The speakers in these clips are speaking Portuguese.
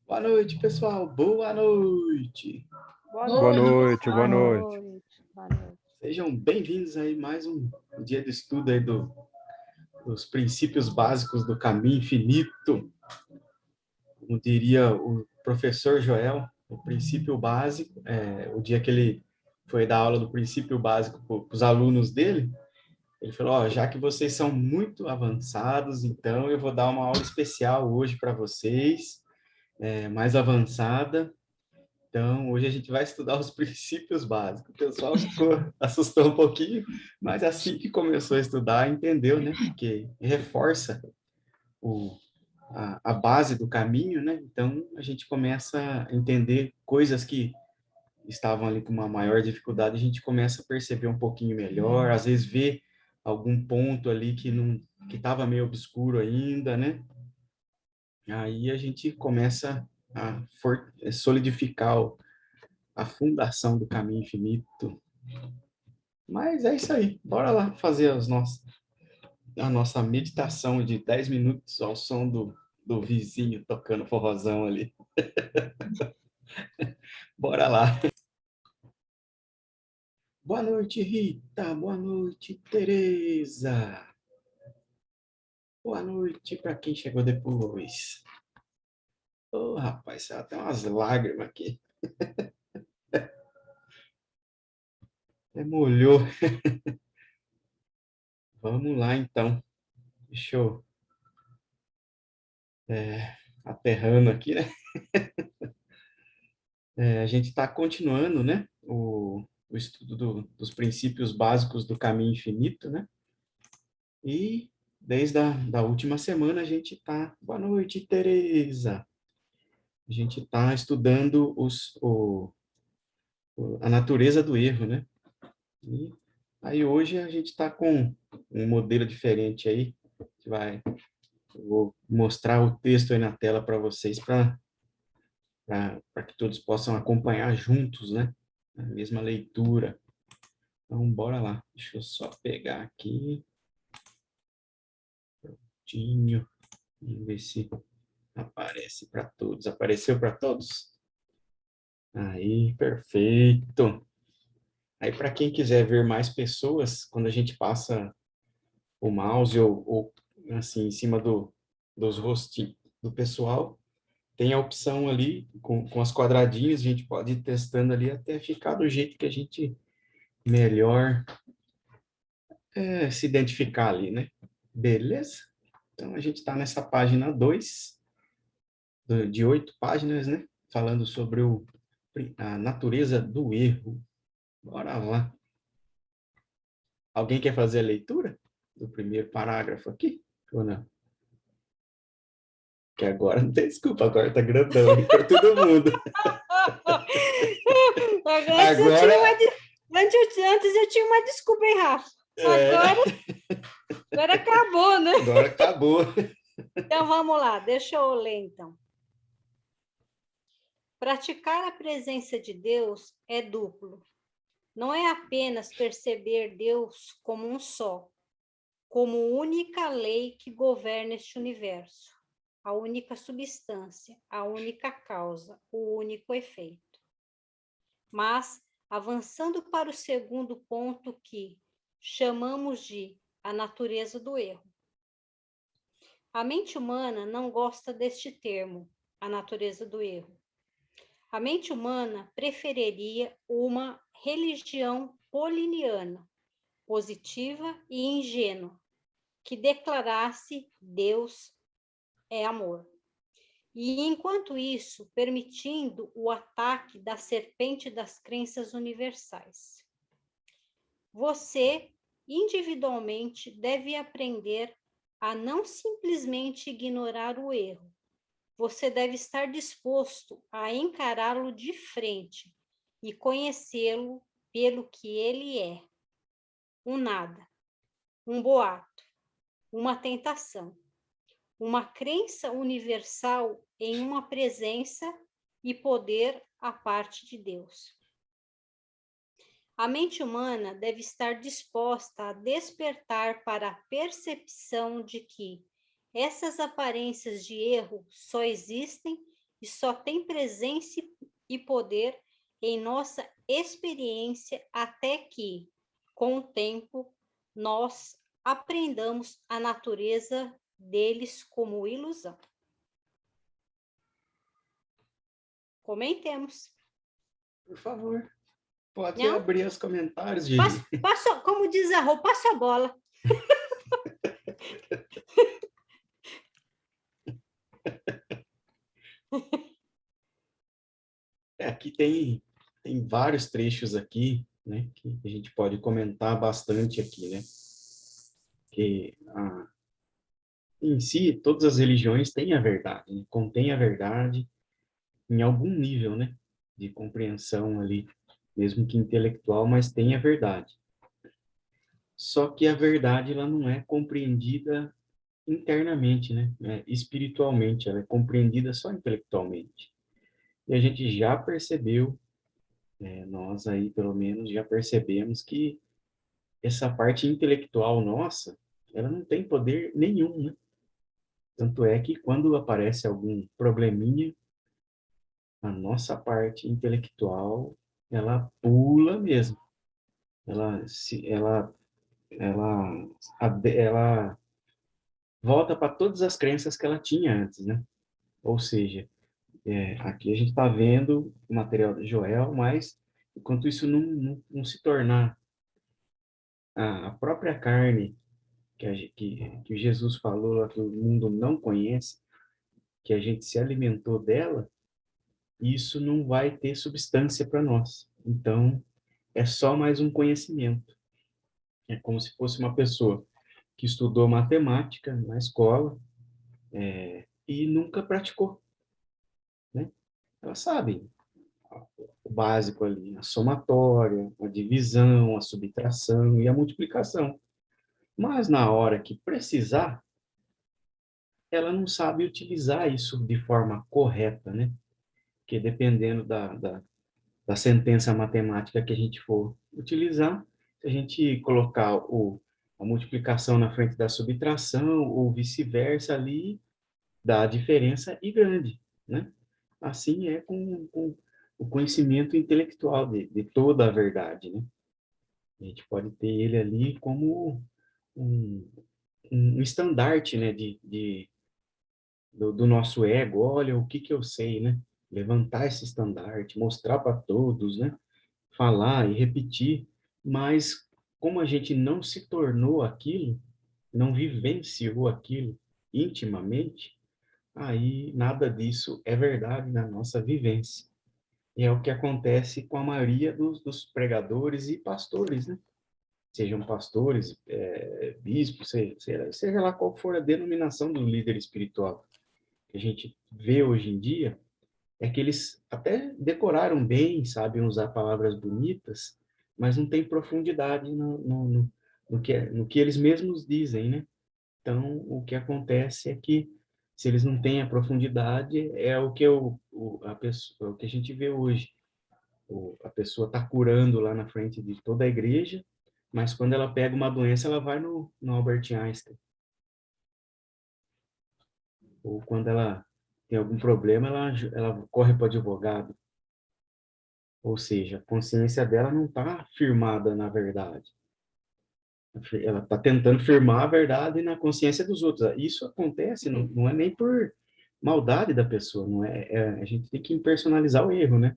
Boa noite, pessoal. Boa noite. Boa Boa noite, noite, boa pessoal. noite. Boa noite. Sejam bem-vindos aí mais um dia de estudo aí dos princípios básicos do caminho infinito. Como diria o professor Joel, o princípio básico, o dia que ele foi dar aula do princípio básico para os alunos dele, ele falou, já que vocês são muito avançados, então eu vou dar uma aula especial hoje para vocês, mais avançada. Então, hoje a gente vai estudar os princípios básicos. O pessoal assustou um pouquinho, mas assim que começou a estudar, entendeu, né? Porque reforça a base do caminho, né? Então, a gente começa a entender coisas que estavam ali com uma maior dificuldade, a gente começa a perceber um pouquinho melhor, às vezes vê algum ponto ali que não que estava meio obscuro ainda, né? Aí a gente começa a solidificar a fundação do caminho infinito. Mas é isso aí. Bora lá fazer a nossa meditação de 10 minutos ao som do vizinho tocando forrozão ali. Bora lá. Boa noite, Rita. Boa noite, Tereza. Boa noite para quem chegou depois. Rapaz, saiu até umas lágrimas aqui. Até molhou. Vamos lá, então. Deixa eu... aterrando aqui, né? A gente está continuando, né? O estudo dos princípios básicos do caminho infinito, né? E desde da última semana a gente está... Boa noite, Tereza! A gente está estudando a natureza do erro, né? E aí hoje a gente está com um modelo diferente aí, que eu vou mostrar o texto aí na tela para vocês, para que todos possam acompanhar juntos, né? A mesma leitura. Então, bora lá. Deixa eu só pegar aqui. Prontinho. Vamos ver se aparece para todos. Apareceu para todos? Aí, perfeito. Aí, para quem quiser ver mais pessoas, quando a gente passa o mouse ou assim, em cima dos rostinhos do pessoal, tem a opção ali com as quadradinhas, a gente pode ir testando ali até ficar do jeito que a gente melhor se identificar ali, né? Beleza? Então, a gente está nessa página 2, de 8 páginas, né? Falando sobre a natureza do erro. Bora lá. Alguém quer fazer a leitura do primeiro parágrafo aqui? Ou não? Que agora não tem desculpa, agora tá grandão aí para todo mundo. Agora... Antes eu tinha uma desculpa, hein, Rafa? Agora acabou, né? Agora acabou. Então, vamos lá. Deixa eu ler, então. Praticar a presença de Deus é duplo. Não é apenas perceber Deus como um só, como única lei que governa este universo, a única substância, a única causa, o único efeito. Mas, avançando para o segundo ponto que chamamos de a natureza do erro. A mente humana não gosta deste termo, a natureza do erro. A mente humana preferiria uma religião poliniana, positiva e ingênua, que declarasse Deus é amor. E, enquanto isso, permitindo o ataque da serpente das crenças universais. Você, individualmente, deve aprender a não simplesmente ignorar o erro. Você deve estar disposto a encará-lo de frente e conhecê-lo pelo que ele é. Um nada, um boato, uma tentação, uma crença universal em uma presença e poder à parte de Deus. A mente humana deve estar disposta a despertar para a percepção de que essas aparências de erro só existem e só tem presença e poder em nossa experiência até que, com o tempo, nós aprendamos a natureza deles como ilusão. Comentemos. Por favor, pode Não? abrir os comentários, Gigi. Como diz a Rô, passa a bola. Aqui tem vários trechos aqui, né, que a gente pode comentar bastante aqui, né? Que em si, todas as religiões têm a verdade, né? Contêm a verdade em algum nível, né, de compreensão ali, mesmo que intelectual, mas tem a verdade. Só que a verdade ela não é compreendida internamente, né? Espiritualmente, ela é compreendida só intelectualmente. E a gente já percebeu, nós aí pelo menos já percebemos que essa parte intelectual nossa, ela não tem poder nenhum, né? Tanto é que quando aparece algum probleminha, a nossa parte intelectual, ela pula mesmo. Ela, ela volta para todas as crenças que ela tinha antes, né? Ou seja, aqui a gente está vendo o material de Joel, mas enquanto isso não se tornar a própria carne que Jesus falou lá que o mundo não conhece, que a gente se alimentou dela, isso não vai ter substância para nós. Então, é só mais um conhecimento. É como se fosse uma pessoa que estudou matemática na escola e nunca praticou, né? Ela sabe o básico ali, a somatória, a divisão, a subtração e a multiplicação. Mas na hora que precisar, ela não sabe utilizar isso de forma correta, né? Porque dependendo da sentença matemática que a gente for utilizar, se a gente colocar a multiplicação na frente da subtração ou vice-versa ali, dá a diferença e grande, né? Assim é com o conhecimento intelectual de toda a verdade, né? A gente pode ter ele ali como um, um estandarte, né, do nosso ego. Olha, o que que eu sei, né? Levantar esse estandarte, mostrar para todos, né? Falar e repetir, mas como a gente não se tornou aquilo, não vivenciou aquilo intimamente, aí nada disso é verdade na nossa vivência. E é o que acontece com a maioria dos pregadores e pastores, né? Sejam pastores, bispos, seja lá qual for a denominação do líder espiritual que a gente vê hoje em dia, é que eles até decoraram bem, sabem usar palavras bonitas, mas não tem profundidade no que eles mesmos dizem, né? Então, o que acontece é que, se eles não têm a profundidade, é o que, o que a gente vê hoje. A pessoa está curando lá na frente de toda a igreja, mas quando ela pega uma doença, ela vai no Albert Einstein. Ou quando ela tem algum problema, ela corre para o advogado. Ou seja, a consciência dela não está firmada na verdade. Ela está tentando firmar a verdade na consciência dos outros. Isso acontece, não é nem por maldade da pessoa, não a gente tem que personalizar o erro, né?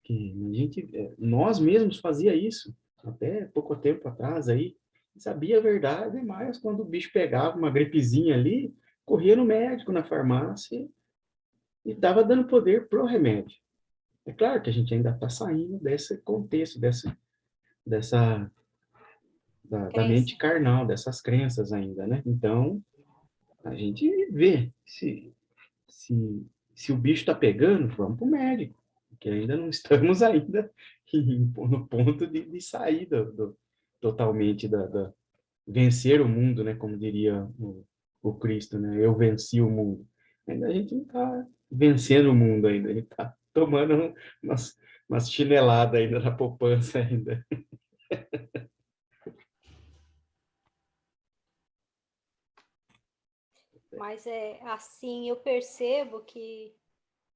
Que nós mesmos fazia isso até pouco tempo atrás aí, sabia a verdade, mas quando o bicho pegava uma gripezinha ali, corria no médico, na farmácia e estava dando poder pro remédio. É claro que a gente ainda está saindo desse contexto, dessa da mente Crença. carnal, dessas crenças ainda, né? Então, a gente vê se, se o bicho está pegando, vamos para o médico, porque ainda não estamos ainda no ponto de sair totalmente vencer o mundo, né? Como diria o Cristo, né? Eu venci o mundo. Ainda a gente não está vencendo o mundo ainda, ele está tomando umas chineladas ainda na poupança ainda. Mas é assim, eu percebo que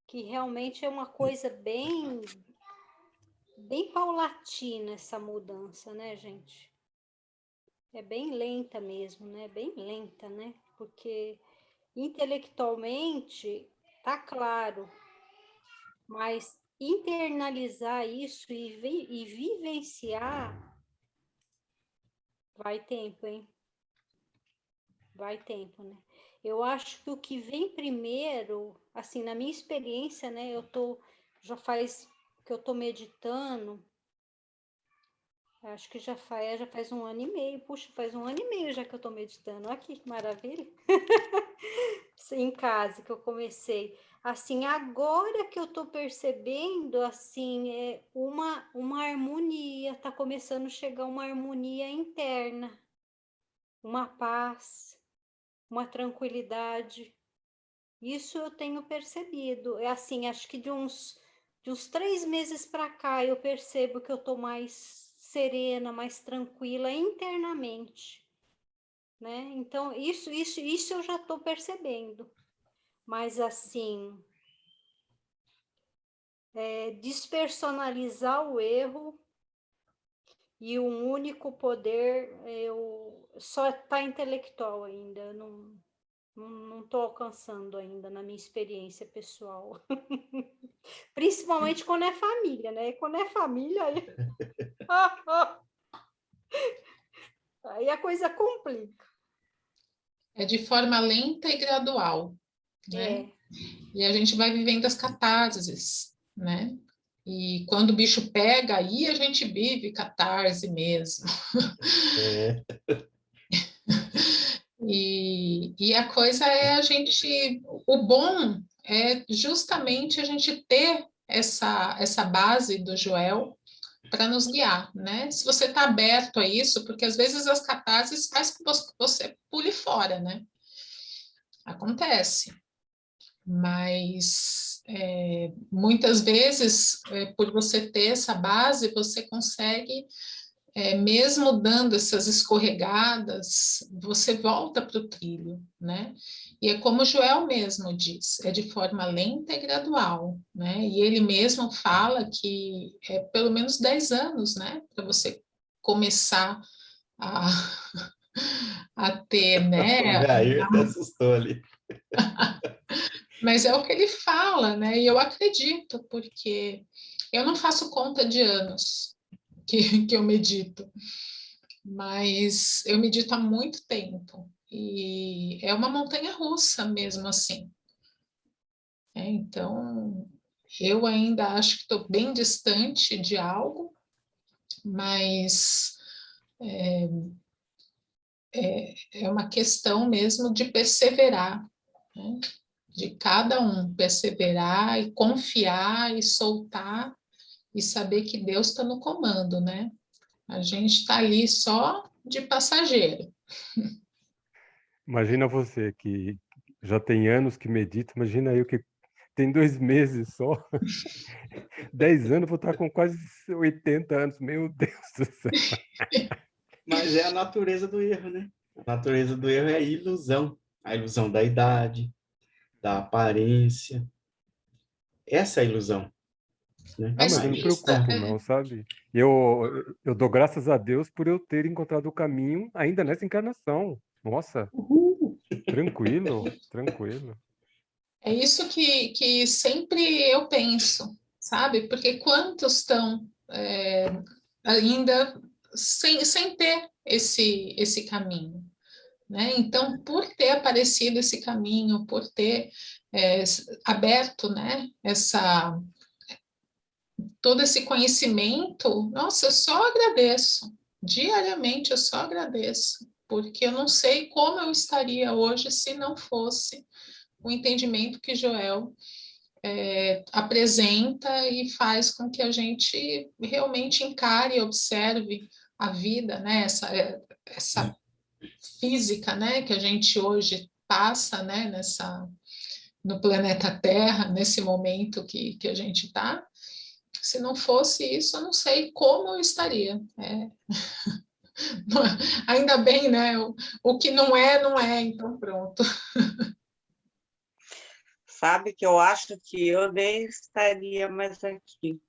que realmente é uma coisa bem paulatina essa mudança, né, gente? É bem lenta mesmo, né? Bem lenta, né? Porque intelectualmente tá claro, mas internalizar isso e vivenciar vai tempo, hein? Vai tempo, né? Eu acho que o que vem primeiro, assim, na minha experiência, né? Já faz que eu tô meditando, acho que já faz 1 ano e meio. Puxa, faz 1 ano e meio já que eu tô meditando. Olha que maravilha. Em casa que eu comecei. Assim, agora que eu tô percebendo, assim, uma harmonia, tá começando a chegar uma harmonia interna, uma paz, uma tranquilidade. Isso eu tenho percebido. É assim, acho que de uns 3 meses para cá eu percebo que eu tô mais serena, mais tranquila internamente, né? Então, isso eu já tô percebendo. Mas assim, despersonalizar o erro e um único poder, eu só tá intelectual ainda, não estou alcançando ainda na minha experiência pessoal. Principalmente quando é família, né? Quando é família, aí a coisa complica. É de forma lenta e gradual, né? E a gente vai vivendo as catarses, né? E quando o bicho pega, aí a gente vive catarse mesmo. É. E a coisa é a gente... O bom é justamente a gente ter essa base do Joel para nos guiar, né? Se você está aberto a isso, porque às vezes as catarses faz com que você pule fora, né? Acontece. Mas muitas vezes, por você ter essa base, você consegue, mesmo dando essas escorregadas, você volta para o trilho, né? E é como o Joel mesmo diz, é de forma lenta e gradual, né? E ele mesmo fala que é pelo menos 10 anos, né? Para você começar a, a ter, O né? Jair até assustou ali. Mas é o que ele fala, né? E eu acredito, porque eu não faço conta de anos que eu medito, mas eu medito há muito tempo. E é uma montanha russa mesmo assim. Então, eu ainda acho que estou bem distante de algo, mas é uma questão mesmo de perseverar, né? De cada um perseverar e confiar e soltar e saber que Deus está no comando, né? A gente está ali só de passageiro. Imagina você que já tem anos que medita, imagina eu que tem 2 meses só. 10 anos, vou estar com quase 80 anos. Meu Deus do céu. Mas é a natureza do erro, né? A natureza do erro é a ilusão. A ilusão da idade, da aparência. Essa é a ilusão, né? Ah, Mas mas eu não me isso preocupo, não, sabe? Eu dou graças a Deus por eu ter encontrado o caminho ainda nessa encarnação. Nossa, Uhul. tranquilo, tranquilo. é isso que sempre eu penso, sabe? Porque quantos estão ainda sem ter esse caminho, né? Então, por ter aparecido esse caminho, por ter aberto, né, todo esse conhecimento, nossa, eu só agradeço. Diariamente eu só agradeço, porque eu não sei como eu estaria hoje se não fosse o entendimento que Joel apresenta e faz com que a gente realmente encare e observe a vida, né? Essa física, né? Que a gente hoje passa, né? No planeta Terra, nesse momento que a gente está. Se não fosse isso, eu não sei como eu estaria. Ainda bem, né? O que não é, não é, então pronto. sabe, que eu acho que eu nem estaria mais aqui.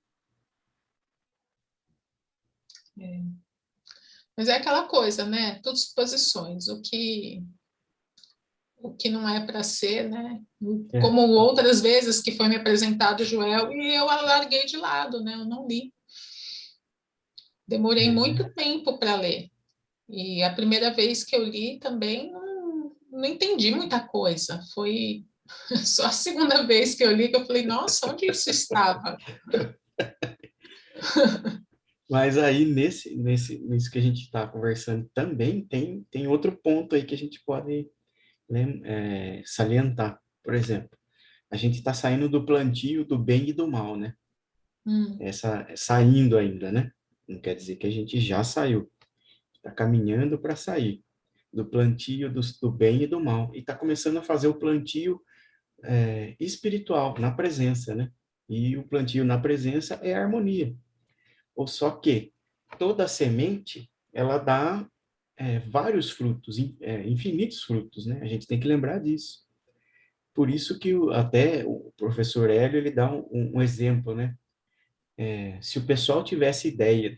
Mas é aquela coisa, né? Tudo suposições. O que não é para ser, né? Como outras vezes que foi me apresentado o Joel e eu larguei de lado, né? Eu não li. Demorei muito tempo para ler. E a primeira vez que eu li também não entendi muita coisa. Foi só a segunda vez que eu li que eu falei, nossa, onde isso estava? Mas aí, nisso que a gente está conversando também, tem outro ponto aí que a gente pode, né, salientar. Por exemplo, a gente está saindo do plantio do bem e do mal, né? Saindo ainda, né? Não quer dizer que a gente já saiu. Está caminhando para sair do plantio do bem e do mal. E está começando a fazer o plantio espiritual, na presença, né? E o plantio na presença é a harmonia. Ou só que toda semente, ela dá vários frutos, infinitos frutos, né? A gente tem que lembrar disso. Por isso que até o professor Hélio, ele dá um exemplo, né? Se o pessoal tivesse ideia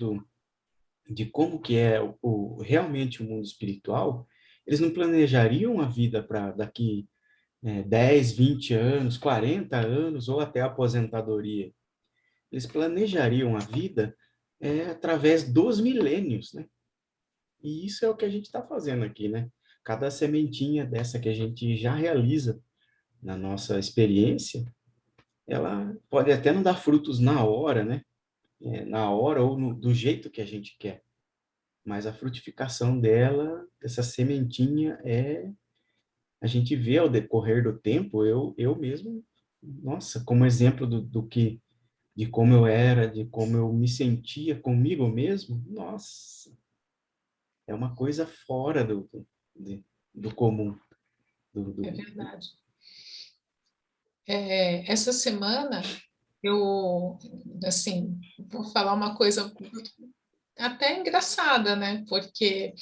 de como que é realmente o mundo espiritual, eles não planejariam a vida para daqui 10, 20 anos, 40 anos ou até a aposentadoria. Eles planejariam a vida através dos milênios, né? E isso é o que a gente está fazendo aqui, né? Cada sementinha dessa que a gente já realiza na nossa experiência, ela pode até não dar frutos na hora, né? Na hora ou do jeito que a gente quer. Mas a frutificação dela, dessa sementinha, a gente vê ao decorrer do tempo, eu mesmo, nossa, como exemplo de como eu era, de como eu me sentia comigo mesmo, nossa, é uma coisa fora do comum. É verdade. Essa semana, eu, assim, vou falar uma coisa até engraçada, né? Porque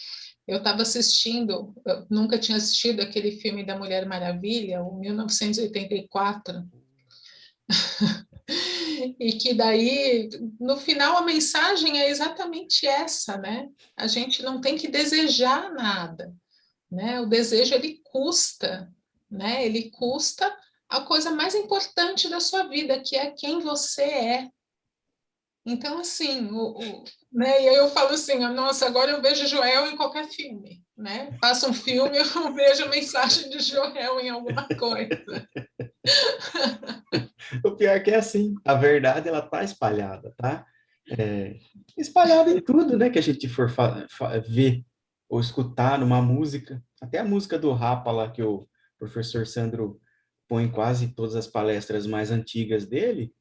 eu estava assistindo, eu nunca tinha assistido aquele filme da Mulher Maravilha, o 1984, e que daí, no final, a mensagem é exatamente essa, né? A gente não tem que desejar nada, né? O desejo, ele custa, né? Ele custa a coisa mais importante da sua vida, que é quem você é. Então, assim, né? E aí eu falo assim, nossa, agora eu vejo Joel em qualquer filme, né? Passa um filme, eu vejo a mensagem de Joel em alguma coisa. O pior é que é assim, a verdade, ela tá espalhada, tá? Espalhada em tudo, né? Que a gente for ver ou escutar numa música. Até a música do Rapa lá, que o professor Sandro põe em quase todas as palestras mais antigas dele,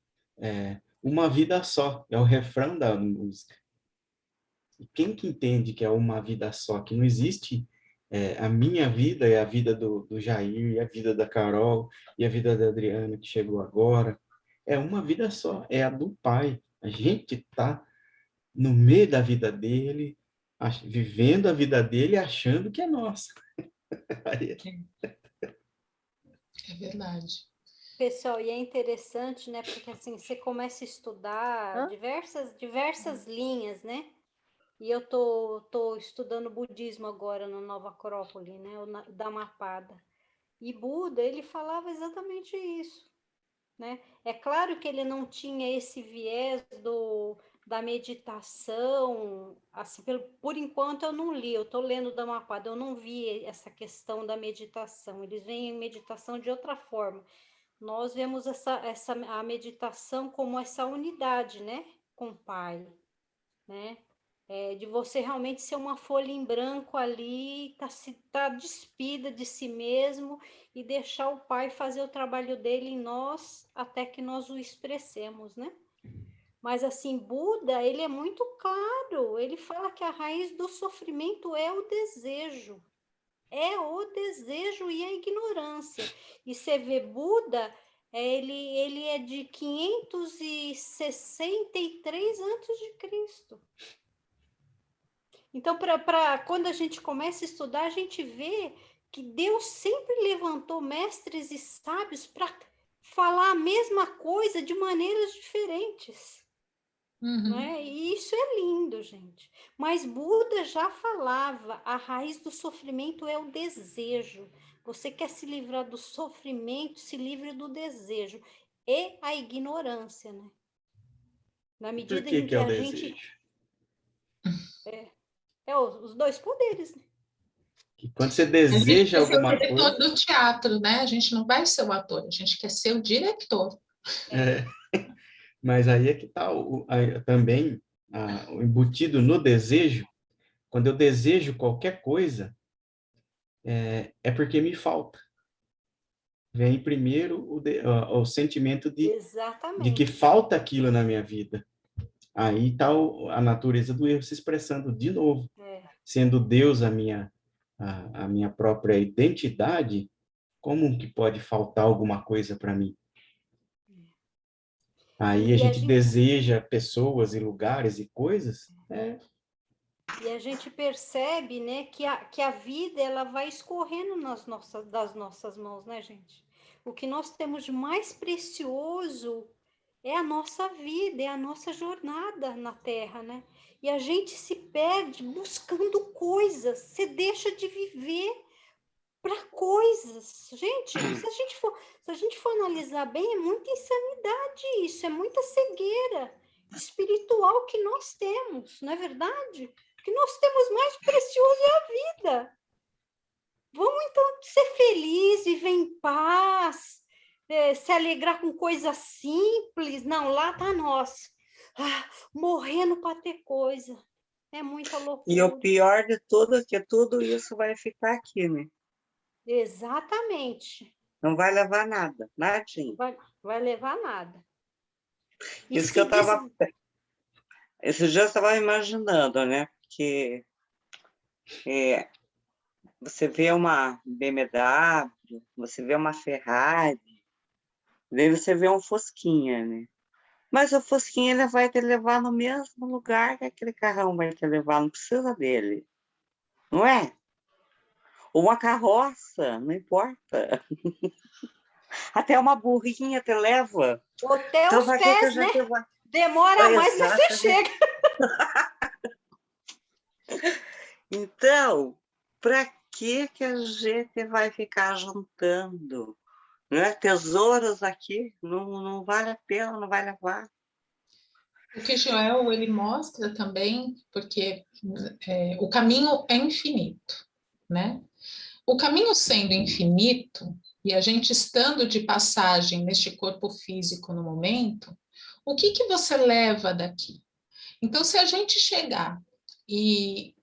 uma vida só, é o refrão da música. E quem que entende que é uma vida só, que não existe a minha vida e a vida do Jair, e a vida da Carol, e a vida da Adriana, que chegou agora, é uma vida só, é a do Pai. A gente está no meio da vida dele, vivendo a vida dele, achando que é nossa. É verdade. Pessoal, e é interessante, né? Porque assim, você começa a estudar diversas linhas, né? E eu tô estudando budismo agora na Nova Acrópole, né? O Dhammapada. E Buda, ele falava exatamente isso, né? É claro que ele não tinha esse viés da meditação, assim, por enquanto eu não li, eu estou lendo o Dhammapada, eu não vi essa questão da meditação, eles veem meditação de outra forma. Nós vemos a meditação como essa unidade, né, com o Pai, né? De você realmente ser uma folha em branco ali, tá despida de si mesmo e deixar o Pai fazer o trabalho dele em nós até que nós o expressemos, né? Mas assim, Buda, ele é muito claro, ele fala que a raiz do sofrimento é o desejo. É o desejo e a ignorância. E você vê Buda, ele é de 563 antes de Cristo. Então, quando a gente começa a estudar, a gente vê que Deus sempre levantou mestres e sábios para falar a mesma coisa de maneiras diferentes. Uhum. Né? E isso é lindo, gente. Mas Buda já falava, a raiz do sofrimento é o desejo. Você quer se livrar do sofrimento, se livre do desejo. E a ignorância, né? Na Por medida que em que que é o a gente... desejo? os dois poderes, né? Que quando você A gente deseja quer ser o alguma diretor coisa, do teatro, né? A gente não vai ser o ator, a gente quer ser o diretor. é, mas aí é que está também o embutido no desejo. Quando eu desejo qualquer coisa, é porque me falta. Vem primeiro o sentimento de que Exatamente. falta aquilo na minha vida. Aí está a natureza do erro se expressando de novo. É. Sendo Deus a minha própria identidade, como que pode faltar alguma coisa para mim? Aí a E a gente gente... deseja pessoas e lugares e coisas. E a gente percebe, né, que a vida ela vai escorrendo das nossas mãos, né, gente? O que nós temos de mais precioso é a nossa vida, é a nossa jornada na Terra, né? E a gente se perde buscando coisas, você deixa de viver para coisas. Gente, se a gente for analisar bem, é muita insanidade isso, é muita cegueira espiritual que nós temos, não é verdade? O que nós temos mais precioso é a vida. Vamos então ser felizes, viver em paz, se alegrar com coisas simples. Não, lá tá nós, morrendo para ter coisa. É muita E o loucura. pior de tudo é que tudo isso vai ficar aqui, né? Exatamente. Não vai levar nada, nadinha. Vai levar nada. E Isso que eu se estava... Esses dias eu estava imaginando, né? Que você vê uma BMW, você vê uma Ferrari, daí você vê um Fusquinha, né? Mas o Fusquinha ele vai te levar no mesmo lugar que aquele carrão vai te levar, não precisa dele, não é? Uma carroça, não importa. Até uma burrinha te leva. até Então, os para que a pés, né? gente vai? Demora mais, mas você Exatamente. chega. Então, para que a gente vai ficar juntando, né? Tesouros aqui? Não vale a pena, não vai levar. O que Joel ele mostra também, porque o caminho é infinito, né? O caminho sendo infinito e a gente estando de passagem neste corpo físico no momento, o que você leva daqui? Então, se a gente chegar e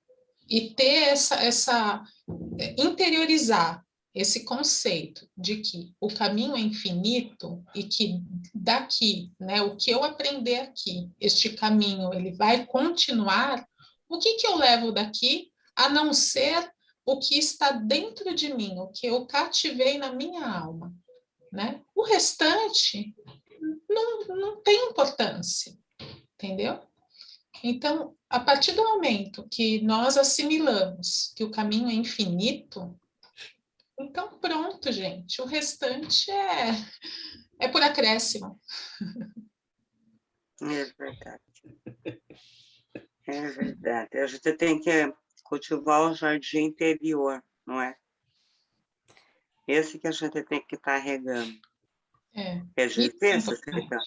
ter interiorizar esse conceito de que o caminho é infinito e que daqui, né, o que eu aprender aqui, este caminho ele vai continuar, o que eu levo daqui a não ser o que está dentro de mim, o que eu cativei na minha alma, né? O restante não tem importância, entendeu? Então, a partir do momento que nós assimilamos que o caminho é infinito, então pronto, gente. O restante é por acréscimo. É verdade. É verdade. A gente tem que cultivar o jardim interior, não é? Esse que a gente tem que estar regando. É Isso é difícil importante. ficar.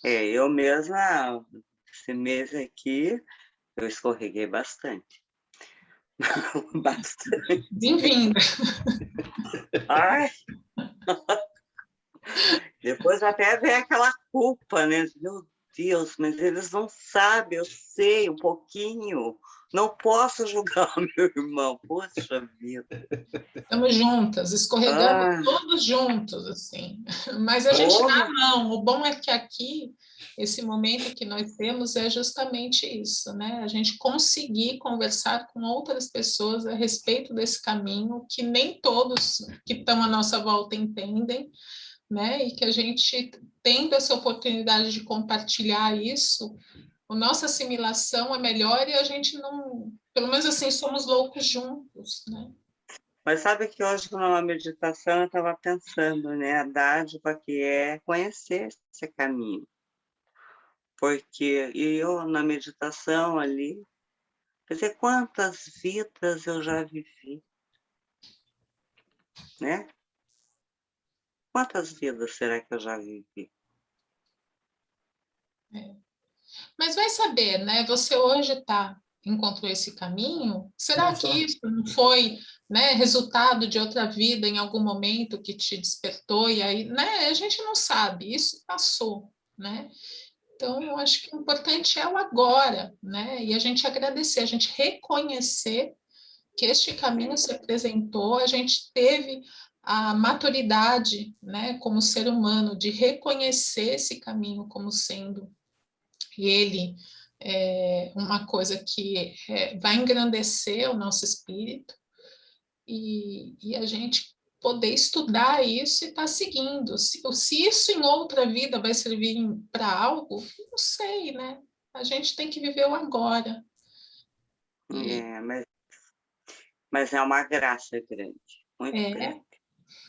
Eu mesma, esse mês aqui, eu escorreguei bastante. Bastante. Bem-vinda. Ai! Depois até vem aquela culpa, né? Meu Deus, mas eles não sabem, eu sei um pouquinho. Não posso julgar o meu irmão. Poxa vida. Estamos juntas, escorregamos Ah, todos juntos, assim. Mas a gente dá a porra. mão. O bom é que aqui, esse momento que nós temos é justamente isso, né? A gente conseguir conversar com outras pessoas a respeito desse caminho que nem todos que estão à nossa volta entendem, né? E que a gente, tendo essa oportunidade de compartilhar isso, a nossa assimilação é melhor e a gente não, pelo menos assim, somos loucos juntos, né? Mas sabe que hoje, numa meditação, eu estava pensando, né? A dádiva que é conhecer esse caminho. Porque eu, na meditação ali, quer dizer, quantas vidas eu já vivi, né? Quantas vidas será que eu já vivi? Mas vai saber, né? Você hoje encontrou esse caminho? Será que isso não foi, né, resultado de outra vida em algum momento que te despertou e aí, né? A gente não sabe, isso passou, né? Então, eu acho que o importante é o agora, né? E a gente agradecer, a gente reconhecer que este caminho se apresentou, a gente teve a maturidade, né, como ser humano, de reconhecer esse caminho como sendo ele uma coisa que vai engrandecer o nosso espírito e a gente poder estudar isso e estar seguindo. Se isso em outra vida vai servir para algo, não sei, né? A gente tem que viver o agora. Mas é uma graça grande, muito grande.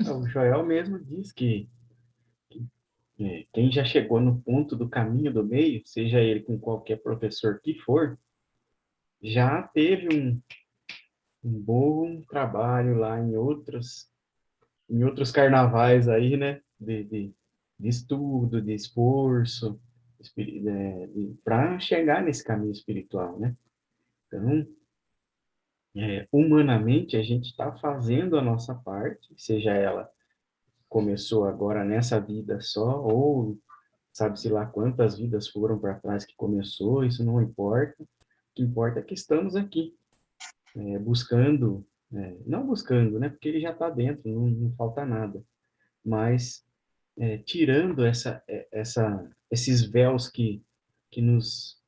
O Joel mesmo diz que quem já chegou no ponto do caminho do meio, seja ele com qualquer professor que for, já teve um bom trabalho lá em outros carnavais aí, né? De estudo, de esforço, para chegar nesse caminho espiritual, né? Então, humanamente, a gente está fazendo a nossa parte, seja ela começou agora nessa vida só, ou sabe-se lá quantas vidas foram para trás que começou, isso não importa. O que importa é que estamos aqui, buscando, não buscando, né? Porque ele já está dentro, não falta nada, mas tirando esses véus que nos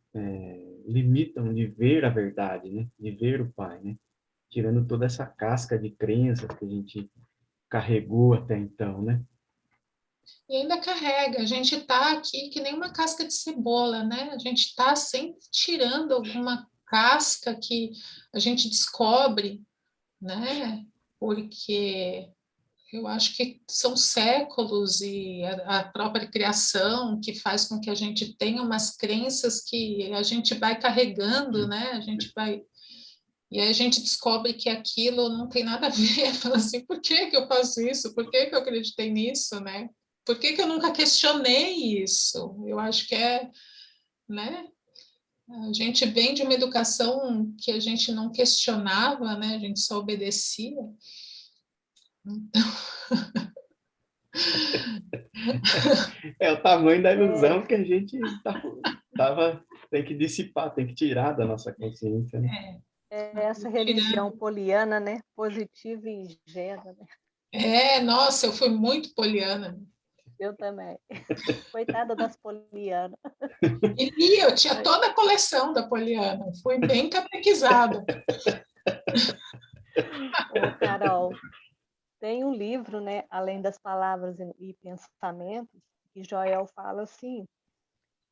limitam de ver a verdade, né? De ver o Pai, né? Tirando toda essa casca de crenças que a gente carregou até então, né? E ainda carrega, a gente está aqui que nem uma casca de cebola, né? A gente está sempre tirando alguma casca que a gente descobre, né? Porque eu acho que são séculos e a própria criação que faz com que a gente tenha umas crenças que a gente vai carregando, né? A gente vai e aí a gente descobre que aquilo não tem nada a ver. Fala assim, por que que eu faço isso? Por que que eu acreditei nisso, né? Por que que eu nunca questionei isso? Eu acho que né? A gente vem de uma educação que a gente não questionava, né? A gente só obedecia. Então, É o tamanho da ilusão que a gente tem que dissipar, tem que tirar da nossa consciência, né? Essa religião poliana, né? Positiva e ingênua, né? Nossa, eu fui muito poliana. Eu também. Coitada das polianas. E li, eu tinha toda a coleção da Poliana, fui bem catequizada. Ô, Carol, tem um livro, né? Além das palavras e pensamentos, que Joel fala assim,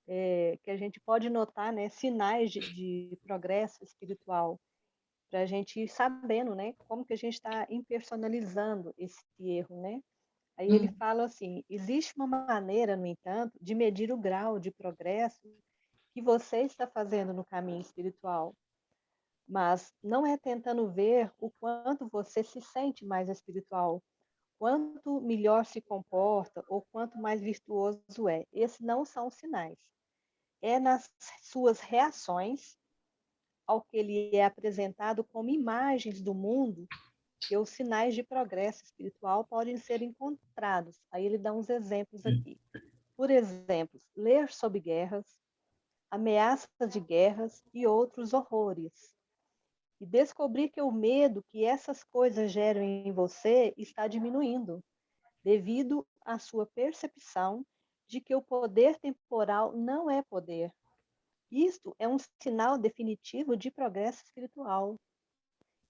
que a gente pode notar, né? Sinais de progresso espiritual, para a gente ir sabendo, né? Como que a gente está impersonalizando esse erro, né? Aí ele fala assim: existe uma maneira, no entanto, de medir o grau de progresso que você está fazendo no caminho espiritual, mas não é tentando ver o quanto você se sente mais espiritual, quanto melhor se comporta ou quanto mais virtuoso é. Esses não são os sinais. É nas suas reações ao que ele é apresentado como imagens do mundo que os sinais de progresso espiritual podem ser encontrados. Aí ele dá uns exemplos aqui. Por exemplo, ler sobre guerras, ameaças de guerras e outros horrores. E descobrir que o medo que essas coisas geram em você está diminuindo, devido à sua percepção de que o poder temporal não é poder. Isto é um sinal definitivo de progresso espiritual.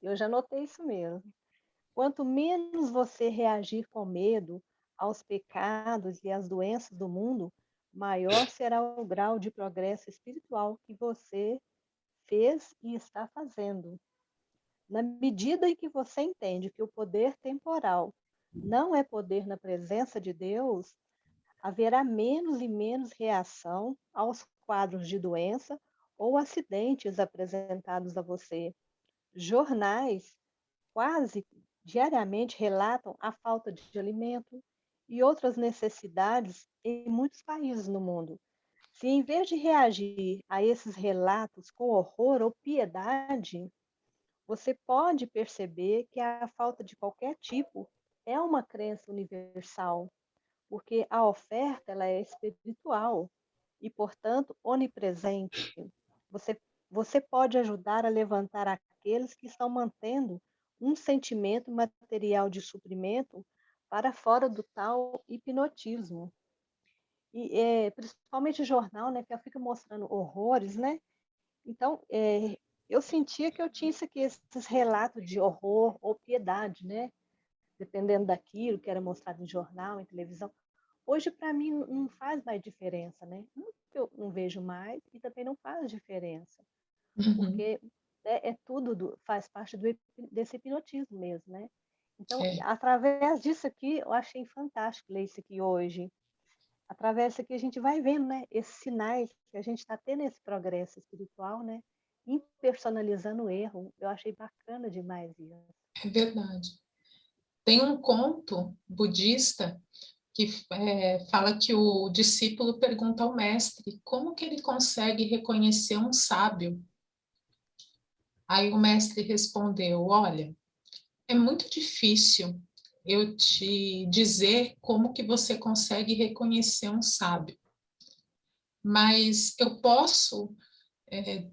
Eu já notei isso mesmo. Quanto menos você reagir com medo aos pecados e às doenças do mundo, maior será o grau de progresso espiritual que você fez e está fazendo. Na medida em que você entende que o poder temporal não é poder na presença de Deus, haverá menos e menos reação aos quadros de doença ou acidentes apresentados a você. Jornais quase diariamente relatam a falta de alimento e outras necessidades em muitos países no mundo. Se em vez de reagir a esses relatos com horror ou piedade, você pode perceber que a falta de qualquer tipo é uma crença universal, porque a oferta ela é espiritual e, portanto, onipresente. Você, você pode ajudar a levantar aqueles que estão mantendo um sentimento material de suprimento para fora do tal hipnotismo. E principalmente jornal, né, que fica mostrando horrores, né? Então, eu sentia que eu tinha isso aqui, esses relatos de horror ou piedade, né? Dependendo daquilo que era mostrado em jornal, em televisão. Hoje, para mim, não faz mais diferença, né? Eu não vejo mais e também não faz diferença, Uhum. porque tudo faz parte desse hipnotismo mesmo, né? Então, É, através disso aqui, eu achei fantástico ler isso aqui hoje. Através disso aqui, a gente vai vendo, né? Esses sinais que a gente está tendo esse progresso espiritual, né? Impersonalizando o erro. Eu achei bacana demais isso. é verdade. Tem um conto budista que fala que o discípulo pergunta ao mestre como que ele consegue reconhecer um sábio. Aí o mestre respondeu: olha, é muito difícil eu te dizer como que você consegue reconhecer um sábio, mas eu posso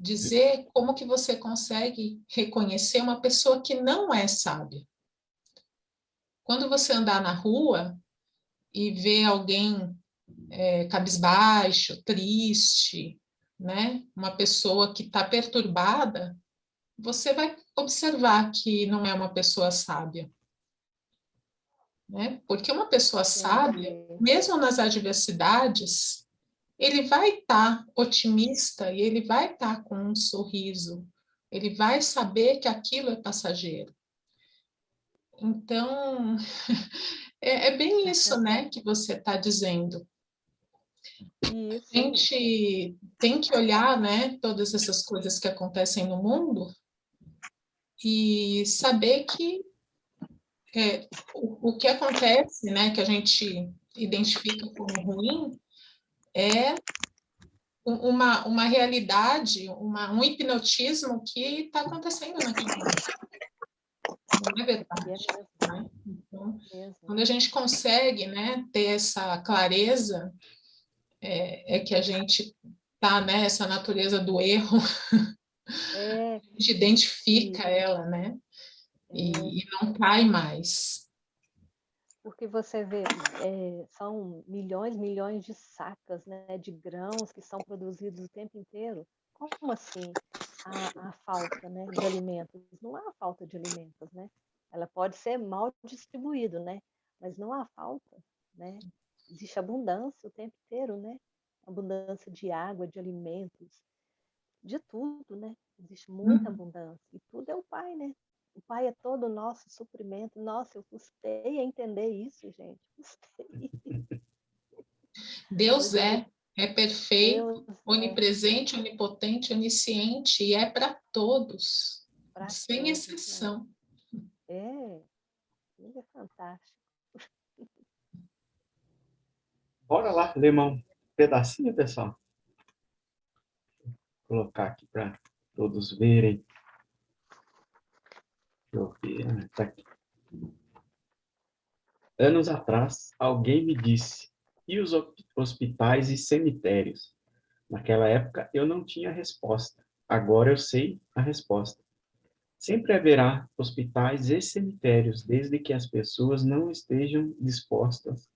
dizer como que você consegue reconhecer uma pessoa que não é sábia. Quando você andar na rua e ver alguém cabisbaixo, triste, né? Uma pessoa que está perturbada, você vai observar que não é uma pessoa sábia, né? Porque uma pessoa sábia, Entendi. mesmo nas adversidades, ele vai estar otimista e ele vai estar com um sorriso, ele vai saber que aquilo é passageiro. Então, é bem isso, né, que você está dizendo. A Isso. gente tem que olhar, né, todas essas coisas que acontecem no mundo e saber que o que acontece, né, que a gente identifica como ruim, é uma realidade, um hipnotismo que está acontecendo naquele mundo. Não é E é verdade, mesmo, né? Então, mesmo. quando a gente consegue, né, ter essa clareza, que a gente está nessa natureza do erro, É, a gente identifica e, ela, né? é, E não cai mais. porque você vê, são milhões, milhões de sacas, né, de grãos que são produzidos o tempo inteiro. Como assim a falta, né, de alimentos? Não há falta de alimentos, né? Ela pode ser mal distribuída, né? Mas não há falta, né? Existe abundância o tempo inteiro, né? Abundância de água, de alimentos, de tudo, né? Existe muita abundância. E tudo é o Pai, né? O Pai é todo o nosso suprimento. Nossa, eu custei a entender isso, gente. Custei. Deus Mas ele, é perfeito, Deus é onipresente, onipotente, onisciente e é para todos, para sem todos, né? exceção. Ele é fantástico. Bora lá ler um pedacinho, pessoal. Vou colocar aqui para todos verem. Deixa eu ver. Tá aqui. Anos atrás, alguém me disse: e os hospitais e cemitérios? Naquela época, eu não tinha resposta. Agora eu sei a resposta. Sempre haverá hospitais e cemitérios, desde que as pessoas não estejam dispostas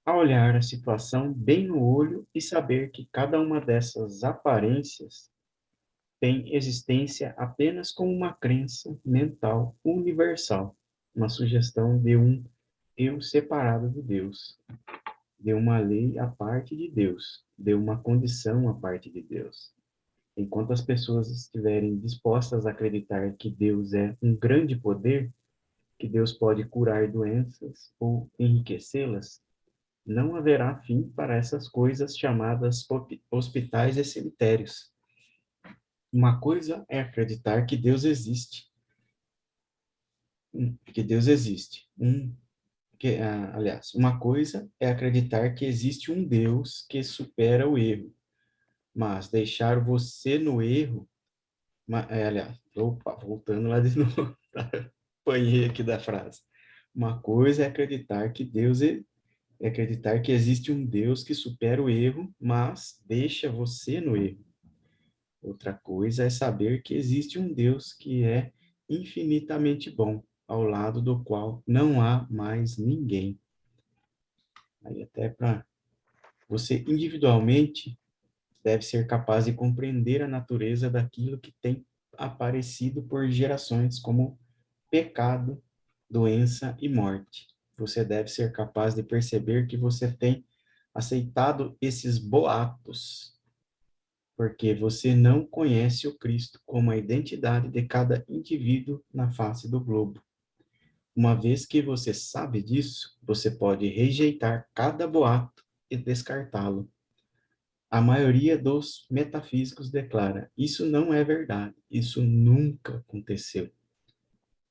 a olhar a situação bem no olho e saber que cada uma dessas aparências tem existência apenas como uma crença mental universal, uma sugestão de um eu separado de Deus, de uma lei à parte de Deus, de uma condição à parte de Deus. Enquanto as pessoas estiverem dispostas a acreditar que Deus é um grande poder, que Deus pode curar doenças ou enriquecê-las, não haverá fim para essas coisas chamadas hospitais e cemitérios. Uma coisa é acreditar que Deus existe. Que Deus existe. Aliás, uma coisa é acreditar que existe um Deus que supera o erro. Mas deixar você no erro, aliás, opa, voltando lá de novo, apanhei aqui da frase. Uma coisa é acreditar que é acreditar que existe um Deus que supera o erro, mas deixa você no erro. Outra coisa é saber que existe um Deus que é infinitamente bom, ao lado do qual não há mais ninguém. Aí até para você individualmente deve ser capaz de compreender a natureza daquilo que tem aparecido por gerações como pecado, doença e morte. Você deve ser capaz de perceber que você tem aceitado esses boatos, porque você não conhece o Cristo como a identidade de cada indivíduo na face do globo. Uma vez que você sabe disso, você pode rejeitar cada boato e descartá-lo. A maioria dos metafísicos declara: isso não é verdade, isso nunca aconteceu.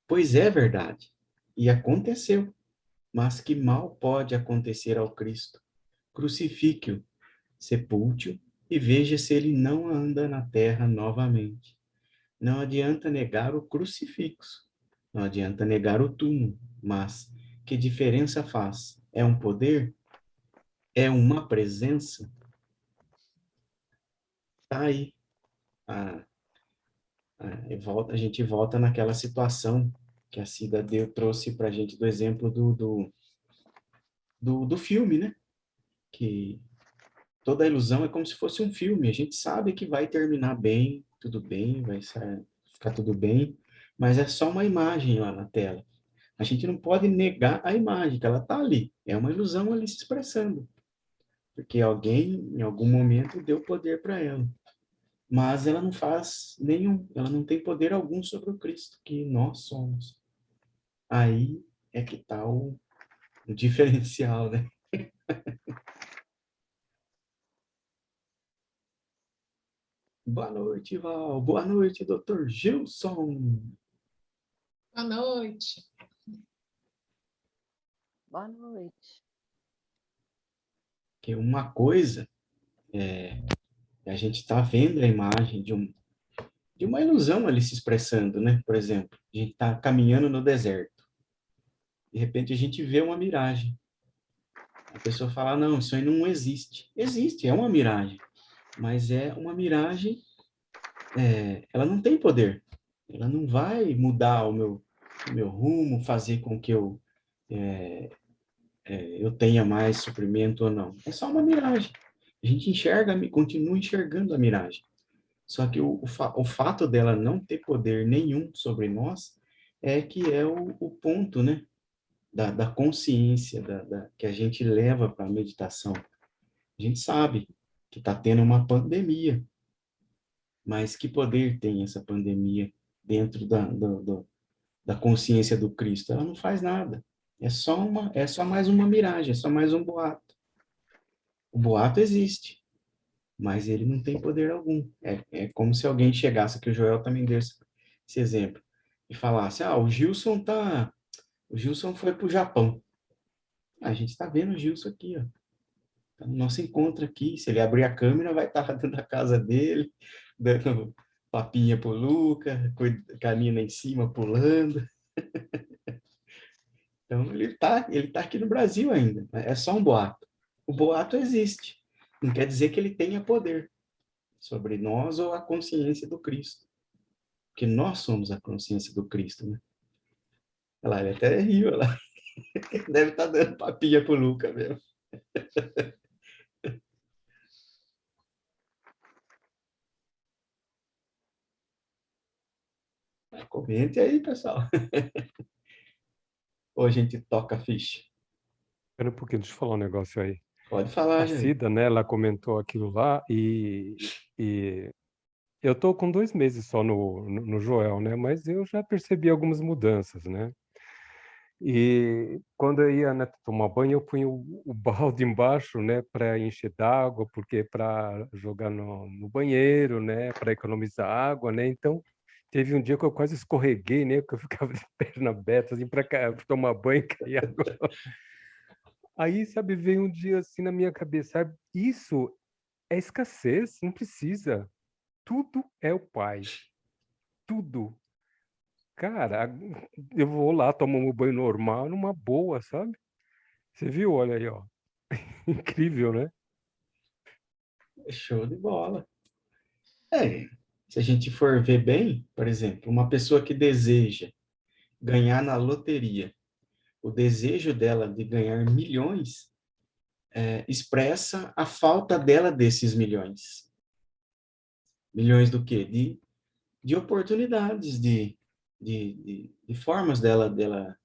Pois é verdade, e aconteceu, mas que mal pode acontecer ao Cristo? Crucifique-o, sepulte-o e veja se ele não anda na terra novamente. Não adianta negar o crucifixo, não adianta negar o túmulo, mas que diferença faz? É um poder? É uma presença? Tá aí. A gente volta naquela situação que a Cida trouxe para a gente do exemplo do filme, né? Que toda ilusão é como se fosse um filme. A gente sabe que vai terminar bem, tudo bem, ficar tudo bem, mas é só uma imagem lá na tela. A gente não pode negar a imagem, que ela está ali. É uma ilusão ali se expressando. Porque alguém, em algum momento, deu poder para ela. Mas ela não ela não tem poder algum sobre o Cristo, que nós somos. Aí é que está o diferencial, né? Boa noite, Val. Boa noite, Dr. Gilson. Boa noite. Boa noite. Que uma coisa a gente está vendo a imagem de uma ilusão ali se expressando, né? Por exemplo, a gente está caminhando no deserto. De repente a gente vê uma miragem. A pessoa fala: não, isso aí não existe. Existe, é uma miragem. Mas é uma miragem, ela não tem poder. Ela não vai mudar o meu rumo, fazer com que eu tenha mais suprimento ou não. É só uma miragem. A gente continua enxergando a miragem. Só que o fato dela não ter poder nenhum sobre nós é que é o ponto, né? Da consciência que a gente leva para a meditação. A gente sabe que está tendo uma pandemia, mas que poder tem essa pandemia dentro da consciência do Cristo? Ela não faz nada. É só mais uma miragem, é só mais um boato. O boato existe, mas ele não tem poder algum. É como se alguém chegasse, que o Joel também deu esse exemplo, e falasse: o Gilson foi para o Japão. A gente está vendo o Gilson aqui, ó. Tá no nosso encontro aqui. Se ele abrir a câmera, vai estar dentro da casa dele, dando papinha pro Luca, com a Nina em cima pulando. Então, ele tá aqui no Brasil ainda. É só um boato. O boato existe. Não quer dizer que ele tenha poder sobre nós ou a consciência do Cristo. Porque nós somos a consciência do Cristo, né? Olha lá, ele até riu, olha lá. Deve estar dando papinha pro Luca mesmo. Comente aí, pessoal. Ou a gente toca a ficha. Espera um pouquinho, deixa eu falar um negócio aí. Pode falar, A Jair. Cida, né, ela comentou aquilo lá e Eu tô com 2 meses só no Joel, né? Mas eu já percebi algumas mudanças, né? E quando eu ia, né, tomar banho, eu punha o balde embaixo, né, para encher d'água, porque para jogar no banheiro, né, para economizar água, né? Então, teve um dia que eu quase escorreguei, né, que eu ficava de perna aberta, assim, para tomar banho e cair água. Aí, sabe, veio um dia assim na minha cabeça, sabe? Isso é escassez, não precisa. Tudo é o Pai. Tudo. Cara, eu vou lá, tomo um banho normal, numa boa, sabe? Você viu? Olha aí, ó. Incrível, né? Show de bola. É, se a gente for ver bem, por exemplo, uma pessoa que deseja ganhar na loteria, o desejo dela de ganhar milhões expressa a falta dela desses milhões. Milhões do quê? De oportunidades, de formas dela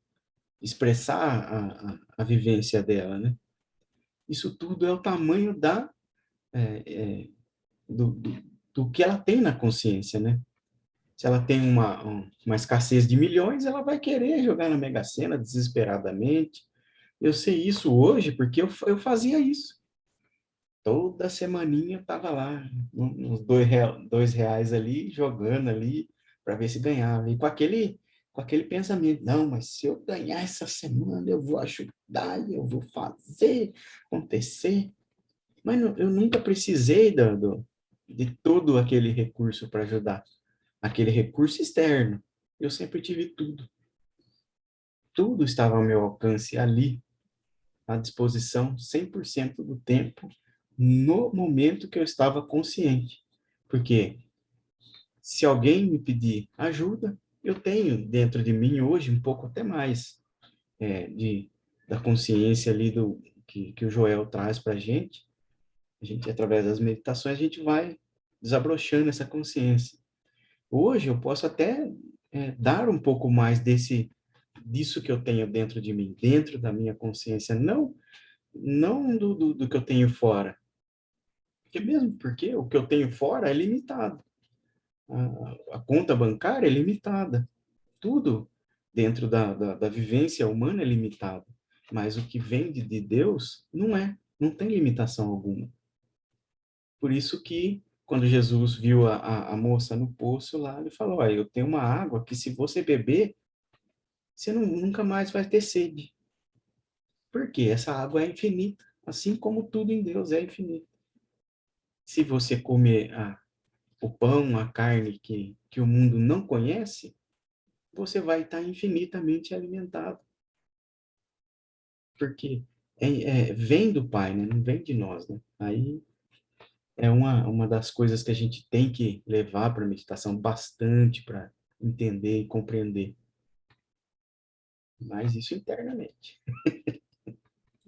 expressar a vivência dela, né? Isso tudo é o tamanho é, é, do que ela tem na consciência, né? Se ela tem uma escassez de milhões, ela vai querer jogar na Mega Sena desesperadamente. Eu sei isso hoje porque eu fazia isso. Toda semaninha eu estava lá, uns dois reais ali, jogando ali, para ver se ganhava. E com aquele pensamento, não, mas se eu ganhar essa semana, eu vou ajudar, eu vou fazer acontecer. Mas eu nunca precisei de todo aquele recurso para ajudar. Aquele recurso externo. Eu sempre tive tudo. Tudo estava ao meu alcance ali, à disposição 100% do tempo, no momento que eu estava consciente. Porque se alguém me pedir ajuda, eu tenho dentro de mim hoje um pouco até mais da consciência ali que o Joel traz para a gente. A gente, através das meditações, a gente vai desabrochando essa consciência. Hoje eu posso até dar um pouco mais disso que eu tenho dentro de mim, dentro da minha consciência, não do que eu tenho fora. Porque mesmo porque o que eu tenho fora é limitado. A conta bancária é limitada. Tudo dentro da vivência humana é limitado. Mas o que vem de Deus não é. Não tem limitação alguma. Por isso que, quando Jesus viu a moça no poço lá, ele falou, olha, eu tenho uma água que se você beber, você nunca mais vai ter sede. Porque essa água é infinita, assim como tudo em Deus é infinito. Se você comer o pão, a carne que o mundo não conhece, você vai estar infinitamente alimentado. Porque vem do Pai, né? Não vem de nós, né? Aí é uma das coisas que a gente tem que levar para a meditação bastante para entender e compreender. Mas isso internamente.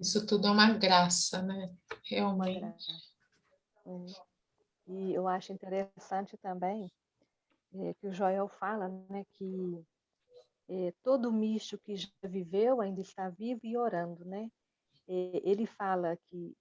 Isso tudo é uma graça, né? Uma Realmente. graça. E eu acho interessante também que o Joel fala, né, que todo místico que já viveu ainda está vivo e orando, né? Ele fala que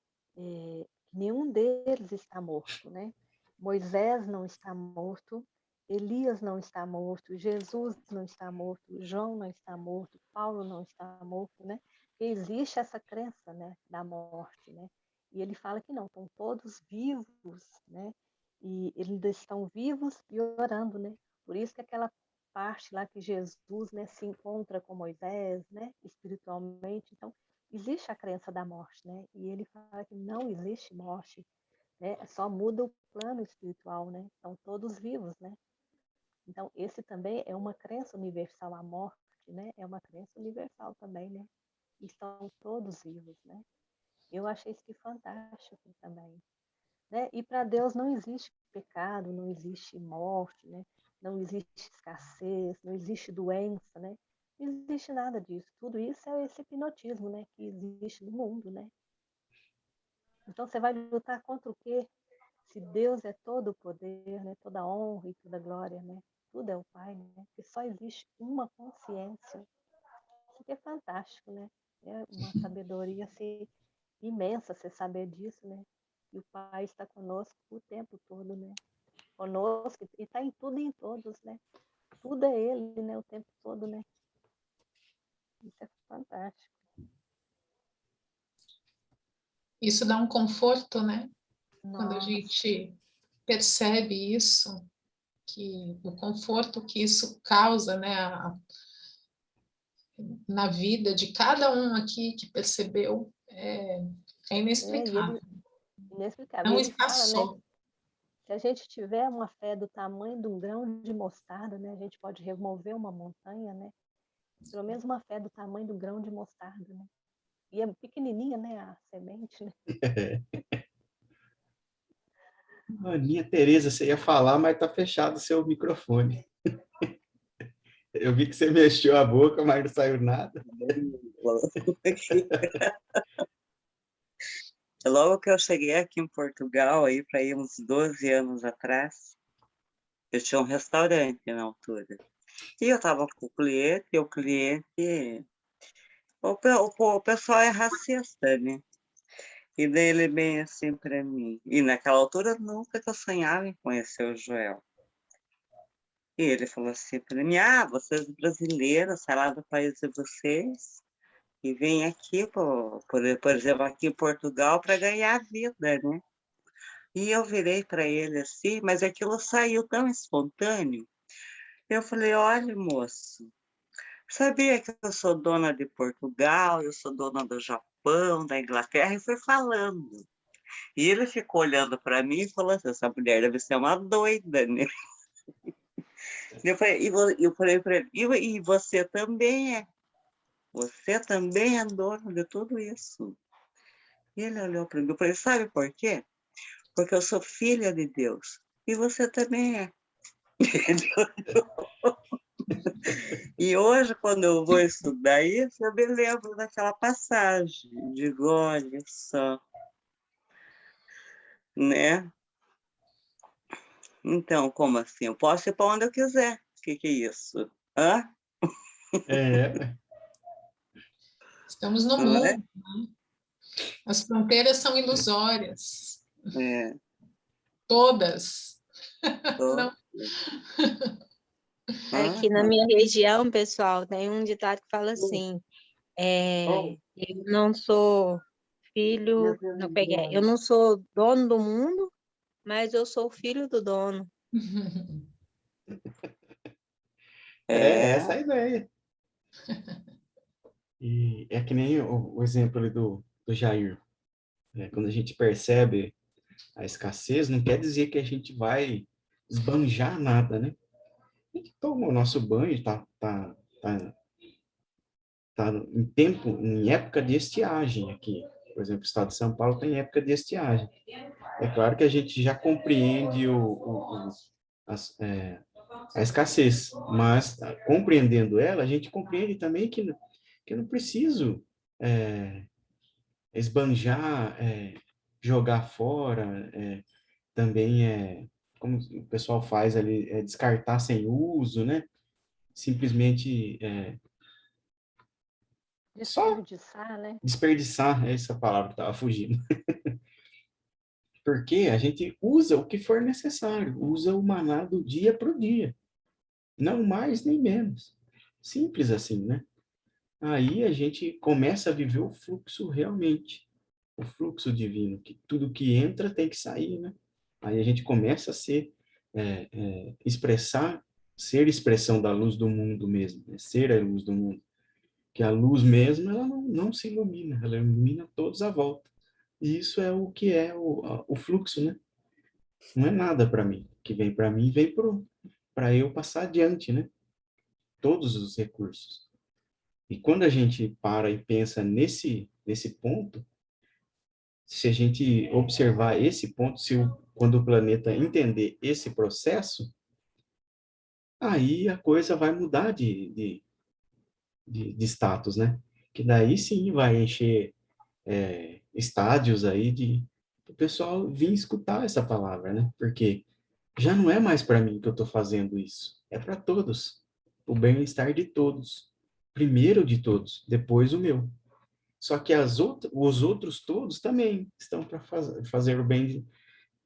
nenhum deles está morto, né? Moisés não está morto, Elias não está morto, Jesus não está morto, João não está morto, Paulo não está morto, né? Porque existe essa crença, né, da morte, né? E ele fala que não, estão todos vivos, né? E eles ainda estão vivos e orando, né? Por isso que aquela parte lá que Jesus, né, se encontra com Moisés, né, espiritualmente, então existe a crença da morte, né? E ele fala que não existe morte, né? Só muda o plano espiritual, né? Estão todos vivos, né? Então esse também é uma crença universal, a morte, né? É uma crença universal também, né? Estão todos vivos, né? Eu achei isso que fantástico também, né? E para Deus não existe pecado, não existe morte, né? Não existe escassez, não existe doença, né? Não existe nada disso. Tudo isso é esse hipnotismo, né? Que existe no mundo, né? Então você vai lutar contra o quê? Se Deus é todo o poder, né? Toda a honra e toda a glória, né? Tudo é o Pai, né? Porque só existe uma consciência. Isso aqui é fantástico, né? É uma sabedoria assim, imensa você saber disso, né? E o Pai está conosco o tempo todo, né? conosco, e está em tudo e em todos, né? Tudo é ele, né? O tempo todo, né? Isso é fantástico. Isso dá um conforto, né? Quando a Nossa, gente percebe isso, que o conforto que isso causa, né, na vida de cada um aqui que percebeu, é e inexplicável. ele, inexplicável. E Não ele está fala, né? só. Se a gente tiver uma fé do tamanho de um grão de mostarda, né? A gente pode remover uma montanha, né? Pelo menos uma fé do tamanho do grão de mostarda, né? E é pequenininha, né? A semente, né? Aninha Tereza, você ia falar, mas tá fechado o seu microfone. Eu vi que você mexeu a boca, mas não saiu nada. Logo que eu cheguei aqui em Portugal, aí para ir uns 12 anos atrás, eu tinha um restaurante na altura. E eu estava com o cliente, e o cliente... o pessoal é racista, né? E daí ele bem assim para mim. E naquela altura, nunca que eu sonhava em conhecer o Joel. E ele falou assim para mim, vocês brasileiros, sai lá do país de vocês, e vêm aqui, por exemplo, aqui em Portugal, para ganhar vida, né? E eu virei para ele assim, mas aquilo saiu tão espontâneo. Eu falei, olha, moço, sabia que eu sou dona de Portugal, eu sou dona do Japão, da Inglaterra, e fui falando. E ele ficou olhando para mim e falou assim, essa mulher deve ser uma doida, né? Eu falei para ele, e você também é. Você também é dono de tudo isso. E ele olhou para mim e falei, sabe por quê? Porque eu sou filha de Deus. E você também é. E hoje, quando eu vou estudar isso, eu me lembro daquela passagem. Digo, olha só, né? Então, como assim? Eu posso ir para onde eu quiser. O que é isso? Hã? É, Estamos no Não é? mundo, né? As fronteiras são ilusórias, É, todas. tô. Não. Aqui na Aham. minha região, pessoal, tem um ditado que fala assim, eu não sou filho, não peguei, eu não sou dono do mundo, mas eu sou filho do dono. essa é a ideia. E é que nem o exemplo ali do Jair. Quando a gente percebe a escassez, não quer dizer que a gente vai esbanjar nada, né? A gente toma o nosso banho, tá em tempo, em época de estiagem aqui. Por exemplo, o estado de São Paulo tem época de estiagem. É claro que a gente já compreende as, a escassez, mas compreendendo ela, a gente compreende também que eu não preciso esbanjar, jogar fora, também como o pessoal faz ali, descartar sem uso, né? Simplesmente só Desperdiçar, né? desperdiçar, essa palavra que estava fugindo. Porque a gente usa o que for necessário, usa o maná do dia para o dia, não mais nem menos. Simples assim, né? Aí a gente começa a viver o fluxo realmente, o fluxo divino, que tudo que entra tem que sair, né? Aí a gente começa a ser expressão da luz do mundo mesmo, né? Ser a luz do mundo. Que a luz mesmo, ela não se ilumina, ela ilumina todos à volta. E isso é o que é o fluxo, né? Não é nada para mim. O que vem para mim, vem para eu passar adiante, né? Todos os recursos. E quando a gente para e pensa nesse ponto, se a gente observar esse ponto, quando o planeta entender esse processo, aí a coisa vai mudar de status, né? Que daí sim vai encher estádios aí o pessoal vir escutar essa palavra, né? Porque já não é mais para mim que eu estou fazendo isso, é para todos, o bem-estar de todos, primeiro de todos, depois o meu. Só que os outros todos também estão para fazer o bem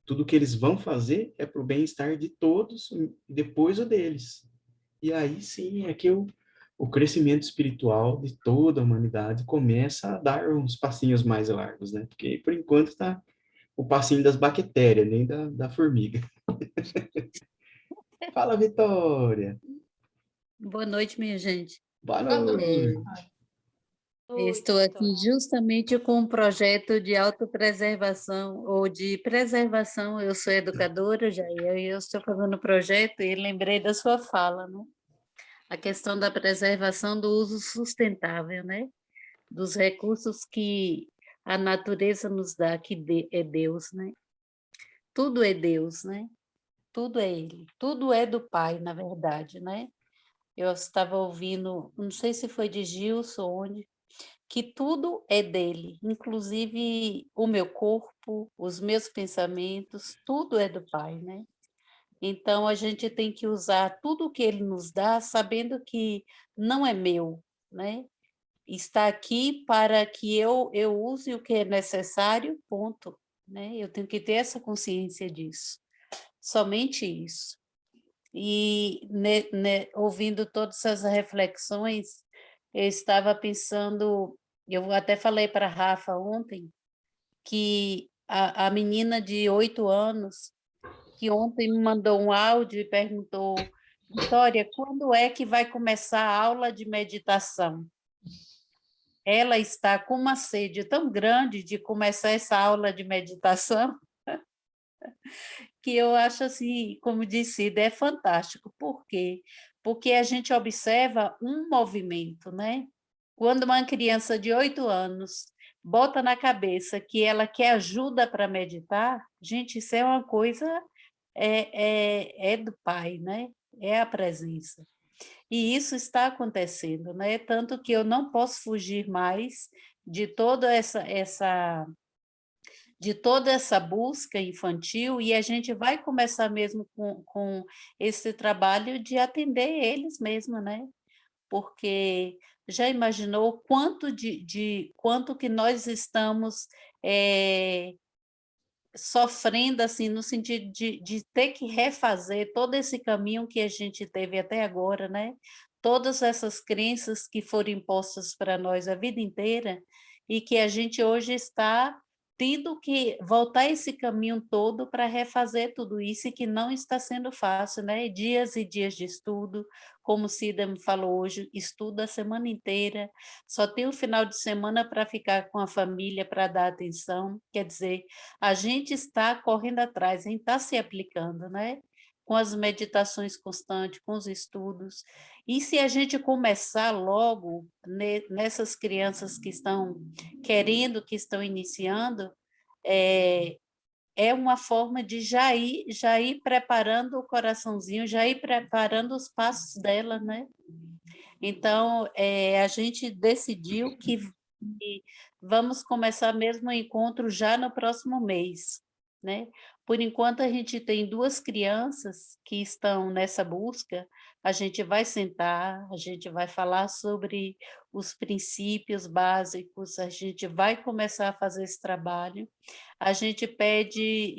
tudo que eles vão fazer é para o bem-estar de todos, e depois o deles. E aí sim é que o crescimento espiritual de toda a humanidade começa a dar uns passinhos mais largos, né? Porque, por enquanto, está o passinho das bactérias, nem da formiga. Fala, Vitória! Boa noite, minha gente. Boa Boa noite. noite! Estou aqui justamente com um projeto de autopreservação ou de preservação. Eu sou educadora, Jair, e eu estou fazendo um projeto e lembrei da sua fala, né? A questão da preservação do uso sustentável, né? Dos recursos que a natureza nos dá, que é Deus, né? Tudo é Deus, né? Tudo é Ele, tudo é do Pai, na verdade, né? Eu estava ouvindo, não sei se foi de Gilson, onde, que tudo é dele, inclusive o meu corpo, os meus pensamentos, tudo é do Pai, né? Então a gente tem que usar tudo o que ele nos dá, sabendo que não é meu, né? Está aqui para que eu use o que é necessário, ponto, né? Eu tenho que ter essa consciência disso, somente isso. E ouvindo todas essas reflexões, eu estava pensando, eu até falei para a Rafa ontem, que a menina de 8 anos, que ontem me mandou um áudio e perguntou, Vitória, quando é que vai começar a aula de meditação? Ela está com uma sede tão grande de começar essa aula de meditação, que eu acho assim, como disse, é fantástico. Por quê? Porque a gente observa um movimento, né? Quando uma criança de 8 anos bota na cabeça que ela quer ajuda para meditar, gente, isso é uma coisa, é do Pai, né? É a presença. E isso está acontecendo, né? Tanto que eu não posso fugir mais de toda essa busca infantil, e a gente vai começar mesmo com esse trabalho de atender eles mesmo, né? Porque já imaginou quanto que nós estamos sofrendo, assim, no sentido de ter que refazer todo esse caminho que a gente teve até agora, né? Todas essas crenças que foram impostas para nós a vida inteira e que a gente hoje está tendo que voltar esse caminho todo para refazer tudo isso e que não está sendo fácil, né? Dias e dias de estudo, como o Cida me falou hoje, estuda a semana inteira, só tem o final de semana para ficar com a família, para dar atenção, quer dizer, a gente está correndo atrás, a gente está se aplicando, né? Com as meditações constantes, com os estudos. E se a gente começar logo nessas crianças que estão querendo, que estão iniciando, é uma forma de já ir preparando o coraçãozinho, já ir preparando os passos dela, né? Então, a gente decidiu que vamos começar mesmo o encontro já no próximo mês, né? Por enquanto, a gente tem 2 crianças que estão nessa busca, a gente vai sentar, a gente vai falar sobre os princípios básicos, a gente vai começar a fazer esse trabalho. A gente pede,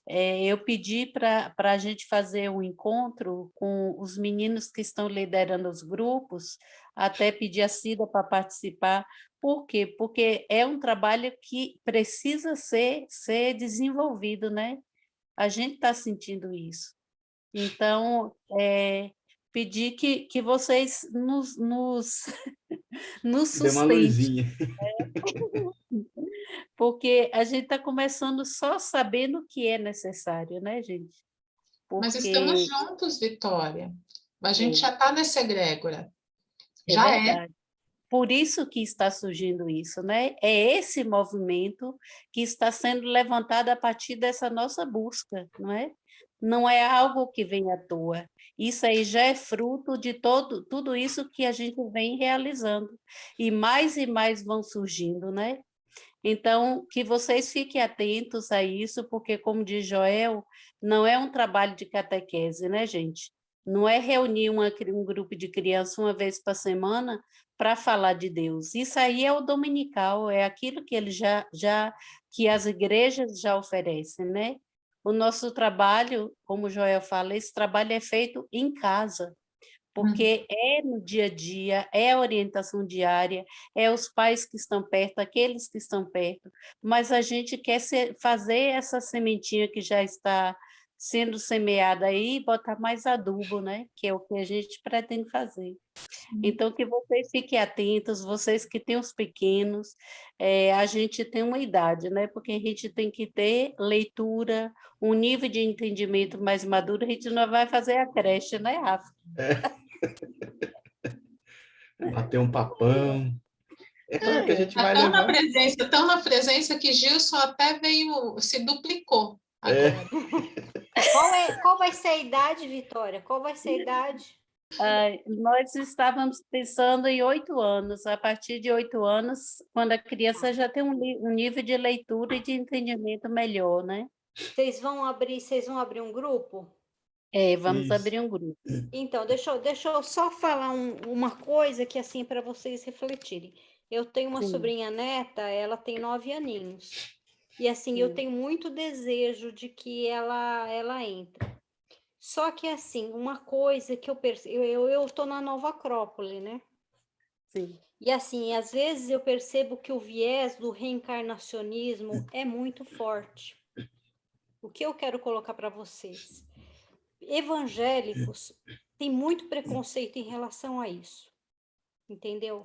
eu pedi para a gente fazer um encontro com os meninos que estão liderando os grupos, até pedir a Cida para participar. Por quê? Porque é um trabalho que precisa ser desenvolvido, né? A gente está sentindo isso. Então, pedir que vocês nos Dê uma sustentem, luzinha. porque a gente está começando só sabendo o que é necessário, né, gente? Mas estamos Porque juntos, Vitória. A gente é, já está nessa egrégora. é Já é. verdade. Por isso que está surgindo isso, né? É esse movimento que está sendo levantado a partir dessa nossa busca, não é? Não é algo que vem à toa. Isso aí já é fruto de tudo isso que a gente vem realizando. E mais vão surgindo, né? Então, que vocês fiquem atentos a isso, porque, como diz Joel, não é um trabalho de catequese, né, gente? Não é reunir um grupo de crianças uma vez por semana para falar de Deus. Isso aí é o dominical, é aquilo que ele que as igrejas já oferecem, né? O nosso trabalho, como o Joel fala, esse trabalho é feito em casa, porque é no dia a dia, é a orientação diária, é os pais que estão perto, aqueles que estão perto, mas a gente quer fazer essa sementinha que já está sendo semeada aí e botar mais adubo, né? Que é o que a gente pretende fazer. Então, que vocês fiquem atentos, vocês que têm os pequenos, a gente tem uma idade, né? Porque a gente tem que ter leitura, um nível de entendimento mais maduro, a gente não vai fazer a creche, né, Rafa? Bater um papão. É claro que a gente vai Tão levar. tão na presença que Gilson até veio, se duplicou É. agora. Qual vai ser a idade, Vitória? Qual vai ser a idade? Nós estávamos pensando em 8 anos. A partir de 8 anos, quando a criança já tem um nível de leitura e de entendimento melhor, né? Vocês vão abrir um grupo? Vamos Isso. abrir um grupo. Então, deixa eu só falar uma coisa que, assim, para vocês refletirem. Eu tenho uma Sim. sobrinha neta, ela tem 9 aninhos. E, assim, eu tenho muito desejo de que ela entre. Só que, assim, uma coisa que eu percebo... Eu tô na Nova Acrópole, né? Sim. E, assim, às vezes eu percebo que o viés do reencarnacionismo é muito forte. O que eu quero colocar para vocês? Evangélicos têm muito preconceito em relação a isso, entendeu?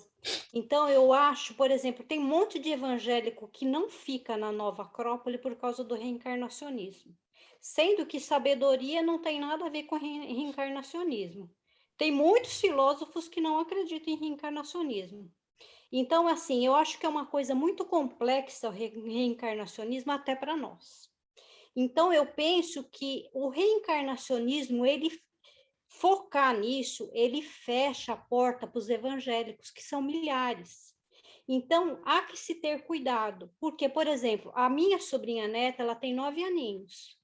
Então, eu acho, por exemplo, tem um monte de evangélico que não fica na Nova Acrópole por causa do reencarnacionismo, sendo que sabedoria não tem nada a ver com reencarnacionismo. Tem muitos filósofos que não acreditam em reencarnacionismo. Então, assim, eu acho que é uma coisa muito complexa o reencarnacionismo até para nós. Então, eu penso que o reencarnacionismo, ele focar nisso, ele fecha a porta para os evangélicos, que são milhares. Então, há que se ter cuidado, porque, por exemplo, a minha sobrinha neta, ela tem 9 aninhos.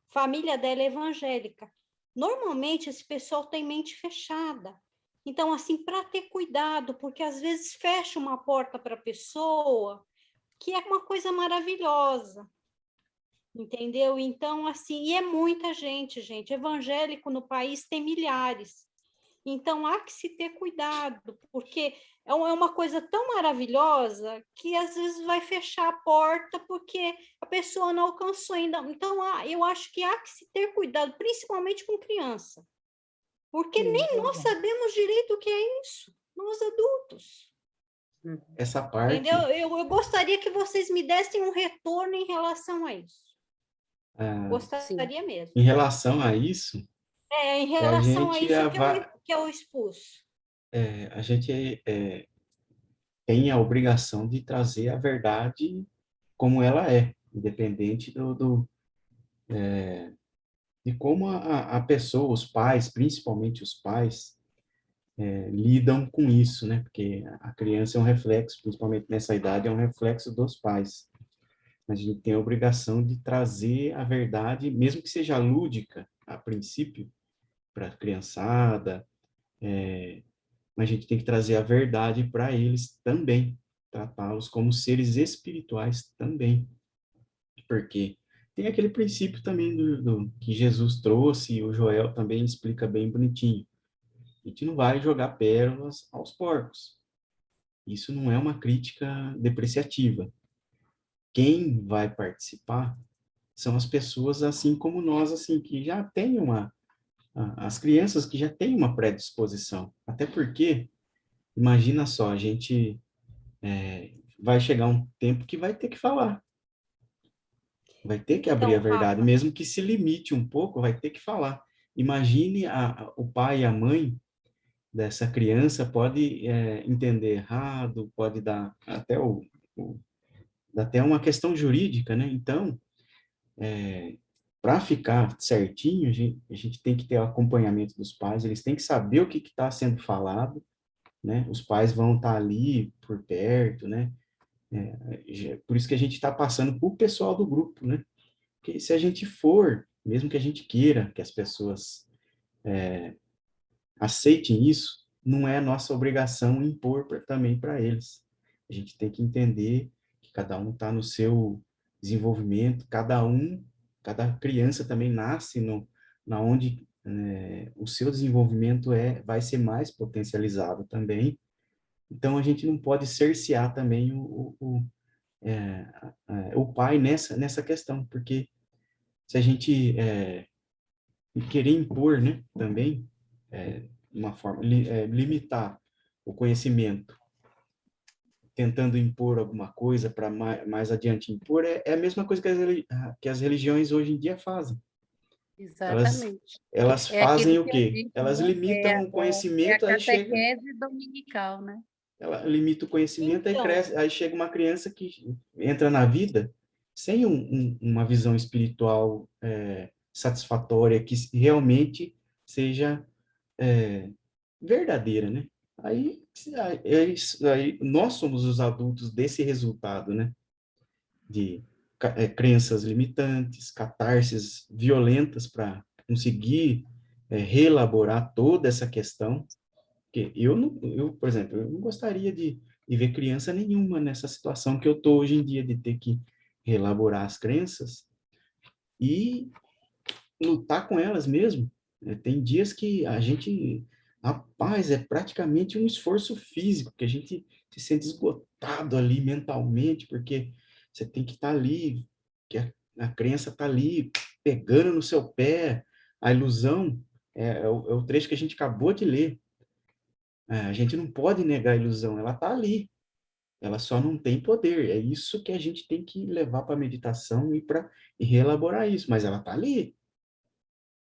Família dela é evangélica. Normalmente, esse pessoal tem mente fechada. Então, assim, para ter cuidado, porque às vezes fecha uma porta para a pessoa, que é uma coisa maravilhosa. Entendeu? Então, assim, e é muita gente, evangélico no país tem milhares. Então, há que se ter cuidado, porque é uma coisa tão maravilhosa que às vezes vai fechar a porta porque a pessoa não alcançou ainda. Então, eu acho que há que se ter cuidado, principalmente com criança, porque nem nós sabemos direito o que é isso, nós adultos. Essa parte. Entendeu? Eu gostaria que vocês me dessem um retorno em relação a isso. Gostaria mesmo. Em relação a isso, em relação a isso que eu expus. A gente tem a obrigação de trazer a verdade como ela é, independente de como a pessoa, os pais, principalmente os pais, lidam com isso, né? Porque a criança é um reflexo, principalmente nessa idade, é um reflexo dos pais. A gente tem a obrigação de trazer a verdade, mesmo que seja lúdica, a princípio, para a criançada, mas a gente tem que trazer a verdade para eles também, tratá-los como seres espirituais também, porque tem aquele princípio também do que Jesus trouxe, e o Joel também explica bem bonitinho. A gente não vai jogar pérolas aos porcos. Isso não é uma crítica depreciativa. Quem vai participar são as pessoas assim como nós, assim, que já têm as crianças que já têm uma predisposição. Até porque, imagina só, a gente vai chegar um tempo que vai ter que falar. Vai ter que abrir a verdade, Rafa, mesmo que se limite um pouco, vai ter que falar. Imagine o pai e a mãe dessa criança pode entender errado, pode dar até uma questão jurídica, né? Então, para ficar certinho, a gente tem que ter o acompanhamento dos pais, eles têm que saber o que está sendo falado, né? Os pais vão estar ali por perto, né? Por isso que a gente está passando para o pessoal do grupo, né? Porque se a gente for, mesmo que a gente queira que as pessoas aceitem isso, não é nossa obrigação impor também para eles. A gente tem que entender que cada um está no seu desenvolvimento, cada criança também nasce na onde o seu desenvolvimento vai ser mais potencializado também. Então, a gente não pode cercear também o pai nessa questão, porque se a gente querer impor, né, também, uma forma, limitar o conhecimento, tentando impor alguma coisa para mais adiante impor, é a mesma coisa que as religiões hoje em dia fazem. Exatamente. Elas É aquilo fazem o que eu quê? disse, Elas né? limitam o É a conhecimento, aí chega, catequese dominical, né? ela limita o conhecimento, aí Então, cresce, aí chega uma criança que entra na vida sem uma visão espiritual satisfatória, que realmente seja verdadeira, né? Aí nós somos os adultos desse resultado, né? De crenças limitantes, catarses violentas para conseguir reelaborar toda essa questão. Porque por exemplo, eu não gostaria de ver criança nenhuma nessa situação que eu estou hoje em dia, de ter que reelaborar as crenças e lutar com elas mesmo. Tem dias que a gente, rapaz, é praticamente um esforço físico, que a gente se sente esgotado ali mentalmente, porque você tem que estar ali, que a crença está ali, pegando no seu pé, a ilusão, é o trecho que a gente acabou de ler. A gente não pode negar a ilusão, ela está ali, ela só não tem poder. É isso que a gente tem que levar para a meditação e reelaborar isso, mas ela está ali.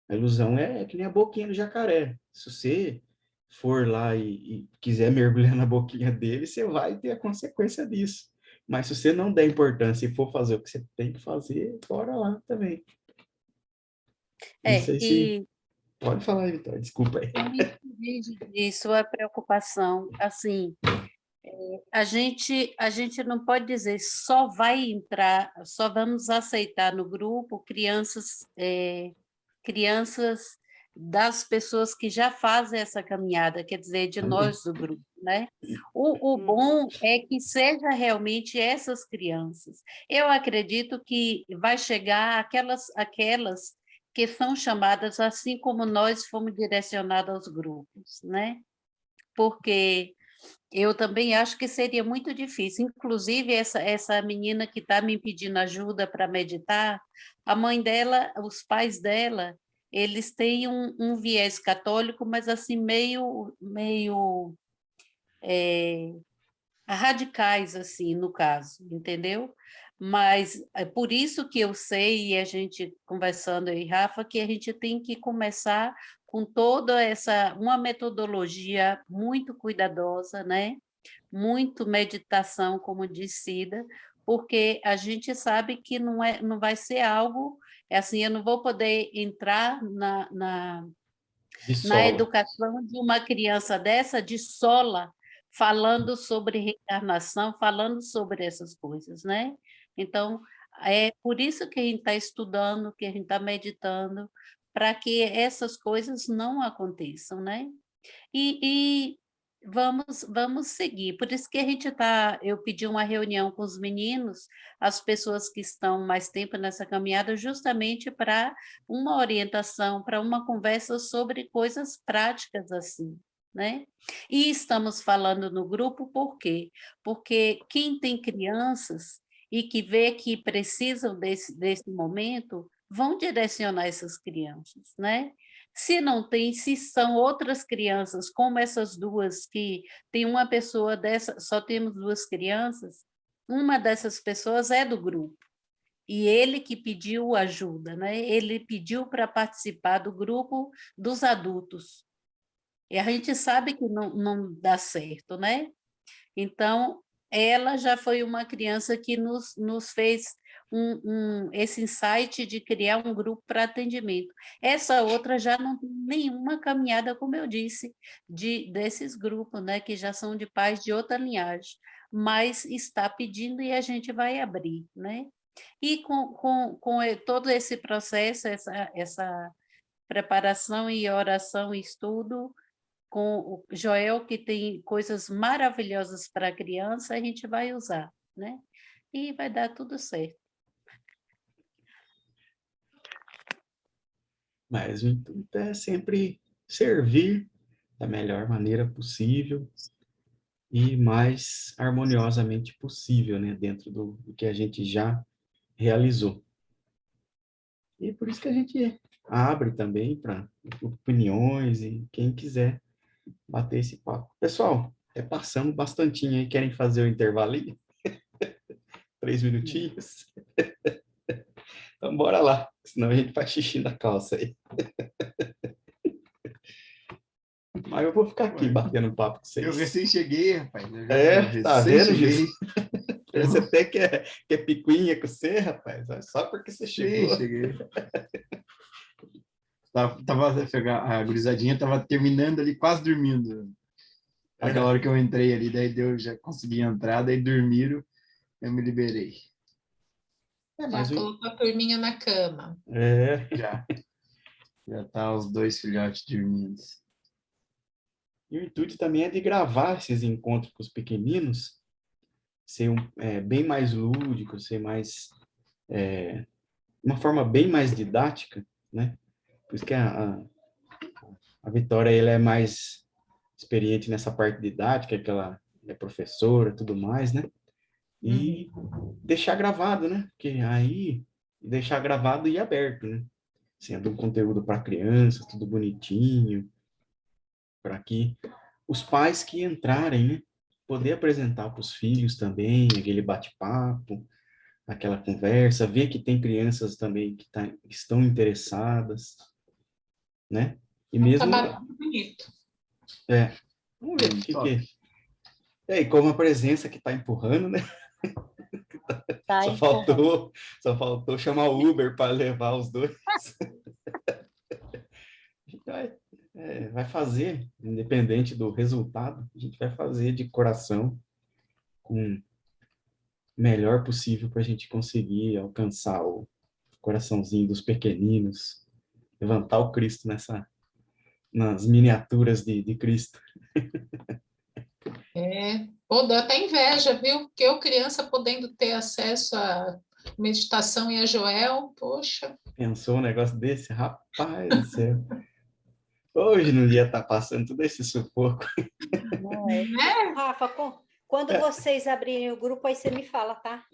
A ilusão é que nem a boquinha do jacaré. Se você for lá e quiser mergulhar na boquinha dele, você vai ter a consequência disso. Mas se você não der importância e for fazer o que você tem que fazer, bora lá também. Não sei se... E Pode falar, Vitória, desculpa aí. eu entendi de sua preocupação. Assim, a gente não pode dizer só vai entrar, só vamos aceitar no grupo crianças das pessoas que já fazem essa caminhada, quer dizer, de Também. nós do grupo, né? O bom é que seja realmente essas crianças. Eu acredito que vai chegar aquelas que são chamadas assim como nós fomos direcionados aos grupos, né? Porque eu também acho que seria muito difícil. Inclusive, essa menina que está me pedindo ajuda para meditar, a mãe dela, os pais dela, eles têm um viés católico, mas assim, meio radicais, assim, no caso, entendeu? Mas é por isso que eu sei, e a gente conversando aí, Rafa, que a gente tem que começar com toda uma metodologia muito cuidadosa, né? Muito meditação, como disse Cida, porque a gente sabe que não vai ser algo, assim, eu não vou poder entrar De na sola. educação de uma criança dessa de sola, falando sobre reencarnação, falando sobre essas coisas, né? Então, é por isso que a gente está estudando, que a gente está meditando, para que essas coisas não aconteçam, né? E vamos seguir. Por isso que a gente eu pedi uma reunião com os meninos, as pessoas que estão mais tempo nessa caminhada, justamente para uma orientação, para uma conversa sobre coisas práticas assim, né? E estamos falando no grupo por quê? Porque quem tem crianças e que vê que precisam desse momento, vão direcionar essas crianças, né? Se não tem, se são outras crianças, como essas duas, que tem uma pessoa dessa, só temos duas crianças, uma dessas pessoas é do grupo. E ele que pediu ajuda, né? Ele pediu para participar do grupo dos adultos. E a gente sabe que não dá certo, né? Então, ela já foi uma criança que nos fez esse insight de criar um grupo para atendimento. Essa outra já não tem nenhuma caminhada, como eu disse, desses grupos, né, que já são de pais de outra linhagem, mas está pedindo e a gente vai abrir, né? E com todo esse processo, essa preparação e oração e estudo, com o Joel, que tem coisas maravilhosas para a criança, a gente vai usar, né? E vai dar tudo certo. Mas o intuito é sempre servir da melhor maneira possível e mais harmoniosamente possível, né? Dentro do que a gente já realizou. E por isso que a gente abre também para opiniões e quem quiser bater esse papo. Pessoal, passamos bastantinho aí. Querem fazer o intervalinho? 3 minutinhos? Então, bora lá. Senão a gente faz xixi na calça aí. Mas eu vou ficar aqui batendo papo com vocês. Eu recém cheguei, rapaz. Tá vendo, cheguei. Jesus? Você até quer picuinha com você, rapaz? Só porque você chegou. Sim, cheguei. A gurizadinha tava terminando ali, quase dormindo. Aquela hora que eu entrei ali, daí já consegui entrar, daí dormiram, eu me liberei. Já colocou a turminha na cama. Já tá os 2 filhotes dormindo. E o intuito também é de gravar esses encontros com os pequeninos, ser bem mais lúdico, ser mais... uma forma bem mais didática, né? Por isso que a Vitória, ela é mais experiente nessa parte didática, que ela é professora e tudo mais, né? E deixar gravado, né? Porque aí, deixar gravado e aberto, né? Sendo um conteúdo para criança, tudo bonitinho, para que os pais que entrarem, né? Poder apresentar para os filhos também, aquele bate-papo, aquela conversa, ver que tem crianças também que estão interessadas, né? E mesmo... bonito. Vamos ver o que é. E como a presença que está empurrando, né? Só faltou chamar o Uber para levar os dois. A gente vai fazer, independente do resultado, a gente vai fazer de coração, com o melhor possível para a gente conseguir alcançar o coraçãozinho dos pequeninos, levantar o Cristo nas miniaturas de Cristo. Dá até inveja, viu? Porque eu, criança, podendo ter acesso à meditação e a Joel, poxa. Pensou um negócio desse? Rapaz do céu. Hoje não ia estar passando todo esse sufoco. Rafa, quando vocês abrirem o grupo, aí você me fala, tá?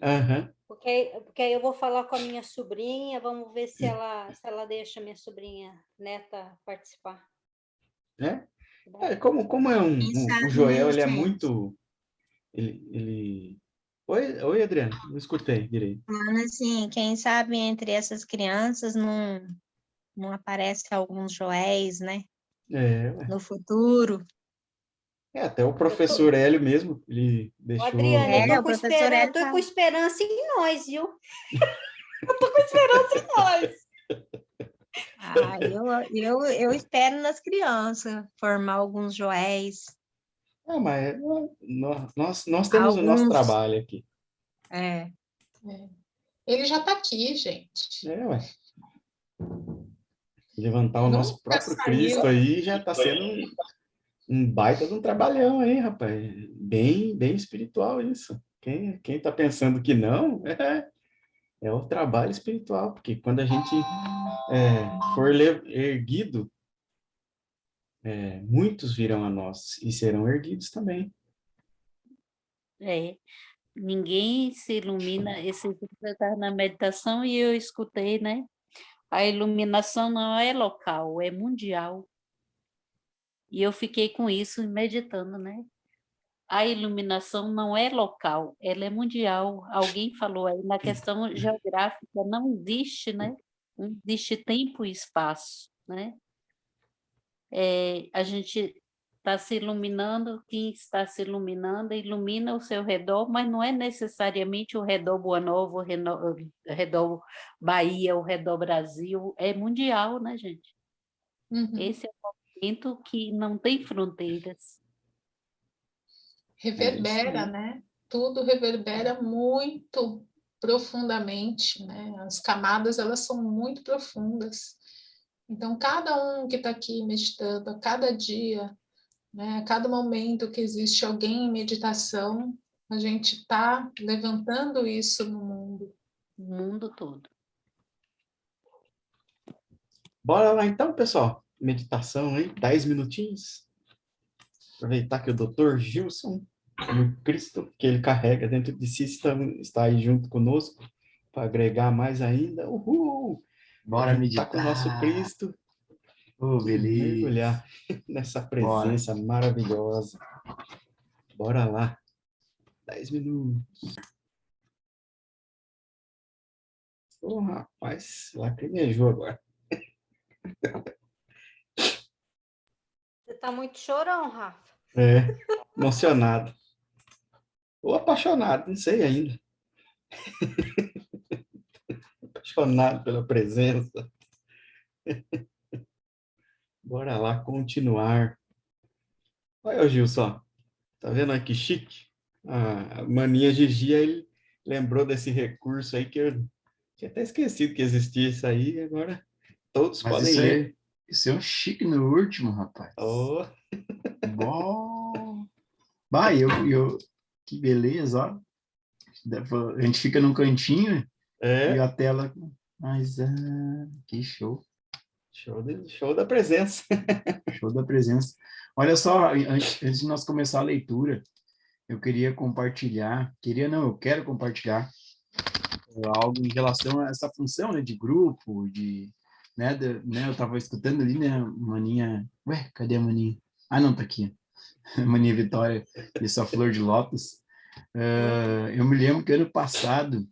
Porque aí eu vou falar com a minha sobrinha, vamos ver se ela deixa a minha sobrinha neta participar. Como o Joel, ele é muito... Oi, Adriana, não escutei direito. Falando assim, quem sabe entre essas crianças não aparece alguns Joéis, né? No futuro. Até o professor Hélio mesmo, ele deixou... Adriana, eu tô com esperança em nós, viu? Eu tô com esperança em nós. Eu espero nas crianças formar alguns Joéis. Mas nós temos o nosso trabalho aqui. Ele já está aqui, gente. Levantar o nosso próprio Cristo aí já está sendo um baita de um trabalhão aí, rapaz. Bem, bem espiritual isso. Quem está pensando que não, é o trabalho espiritual, porque quando a gente for erguido, muitos virão a nós e serão erguidos também. Ninguém se ilumina. Esse dia eu estava na meditação e eu escutei, né? A iluminação não é local, é mundial. E eu fiquei com isso meditando, né? A iluminação não é local, ela é mundial. Alguém falou aí, na questão geográfica não existe, né? Não existe tempo e espaço, né? A gente está se iluminando, quem está se iluminando ilumina o seu redor, mas não é necessariamente o redor Boa Nova, o redor Bahia, o redor Brasil, é mundial, né, gente? Esse é um movimento que não tem fronteiras. Reverbera, né? Tudo reverbera muito profundamente, né? As camadas, elas são muito profundas. Então, cada um que está aqui meditando, a cada dia, né? A cada momento que existe alguém em meditação, a gente está levantando isso no mundo. O mundo todo. Bora lá então, pessoal. Meditação, hein? 10 minutinhos. Aproveitar que o Dr. Gilson, o Cristo que ele carrega dentro de si, está aí junto conosco para agregar mais ainda. Uhul! Bora Está com o nosso meditar. Cristo Oh, e beleza. mergulhar nessa presença maravilhosa. Bora lá. 10 minutos. Ô, rapaz, lacrimejou agora. Você tá muito chorão, Rafa. É, emocionado. Ou apaixonado, não sei ainda. Apaixonado pela presença. Bora lá continuar. Olha o Gilson, tá vendo aí que chique? A Maninha Gigi, ele lembrou desse recurso aí que eu tinha até esquecido que existia isso aí, agora todos Mas podem ler. isso é um chique no último, rapaz. Oh, Bom. Bah, que beleza, ó. A gente fica num cantinho e é, a tela. Mas, que show. show da presença. Show da presença. Olha só, antes de nós começar a leitura, eu queria compartilhar, eu quero compartilhar algo em relação a essa função, né, de grupo, eu estava escutando ali, né, Maninha, ué, cadê a Maninha? Ah, não, tá aqui. Maninha Vitória e sua flor de lótus. Eu me lembro que ano passado,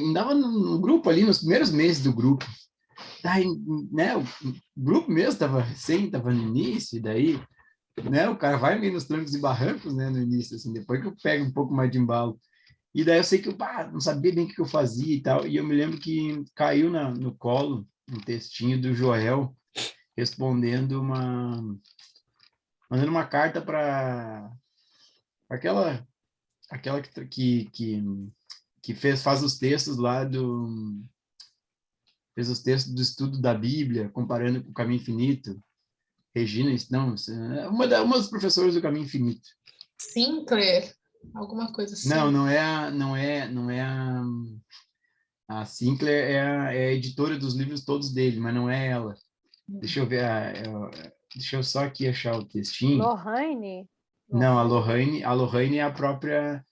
andava no grupo ali, nos primeiros meses do grupo, daí, né, o grupo mesmo estava recém, estava no início, e daí, né, o cara vai meio nos trancos e barrancos, né, no início, assim, depois que eu pego um pouco mais de embalo. E daí eu sei que eu não sabia bem o que eu fazia e tal, e eu me lembro que caiu no colo um textinho do Joel mandando uma carta para aquela que faz os textos lá fez os textos do estudo da Bíblia, comparando com o Caminho Infinito. Regina, não, uma das professoras do Caminho Infinito. Sinclair, alguma coisa assim. Não é a Sinclair é a editora dos livros todos dele, mas não é ela. Deixa eu ver, deixa eu só aqui achar o textinho. Lohane? Não, a Lorraine é a própria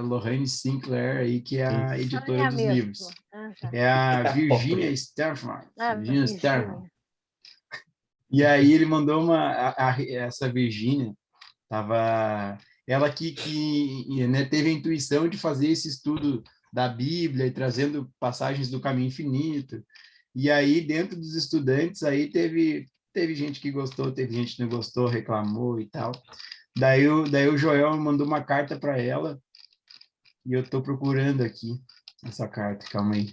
Lorraine Sinclair aí, que é a editora é a dos mesma. livros. Tá. É a Virginia Steffman. Virginia Virginia. Steffman. E aí ele mandou essa Virginia, ela que né, teve a intuição de fazer esse estudo da Bíblia e trazendo passagens do Caminho Infinito. E aí, dentro dos estudantes, aí teve gente que gostou, teve gente que não gostou, reclamou e tal. Daí o Joel mandou uma carta para ela e eu estou procurando aqui essa carta, calma aí.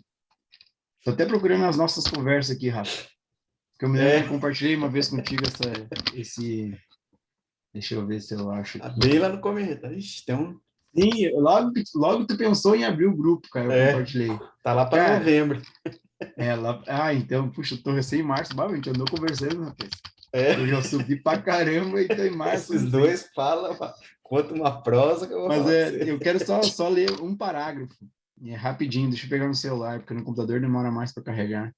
Estou até procurando as nossas conversas aqui, Rafa. Porque eu me lembro que eu compartilhei uma vez contigo esse... Deixa eu ver se eu acho aqui. Bem lá no começo. Ixi, tem um... Sim, logo tu pensou em abrir o grupo, cara, eu compartilhei. Tá lá para novembro. Então, puxa, eu tô recém em março, a gente andou conversando, rapaz. Eu já subi pra caramba e tô em março. Esses dois falam, conta uma prosa que eu vou Mas falar eu quero só ler um parágrafo. É rapidinho, deixa eu pegar no celular, porque no computador demora mais para carregar.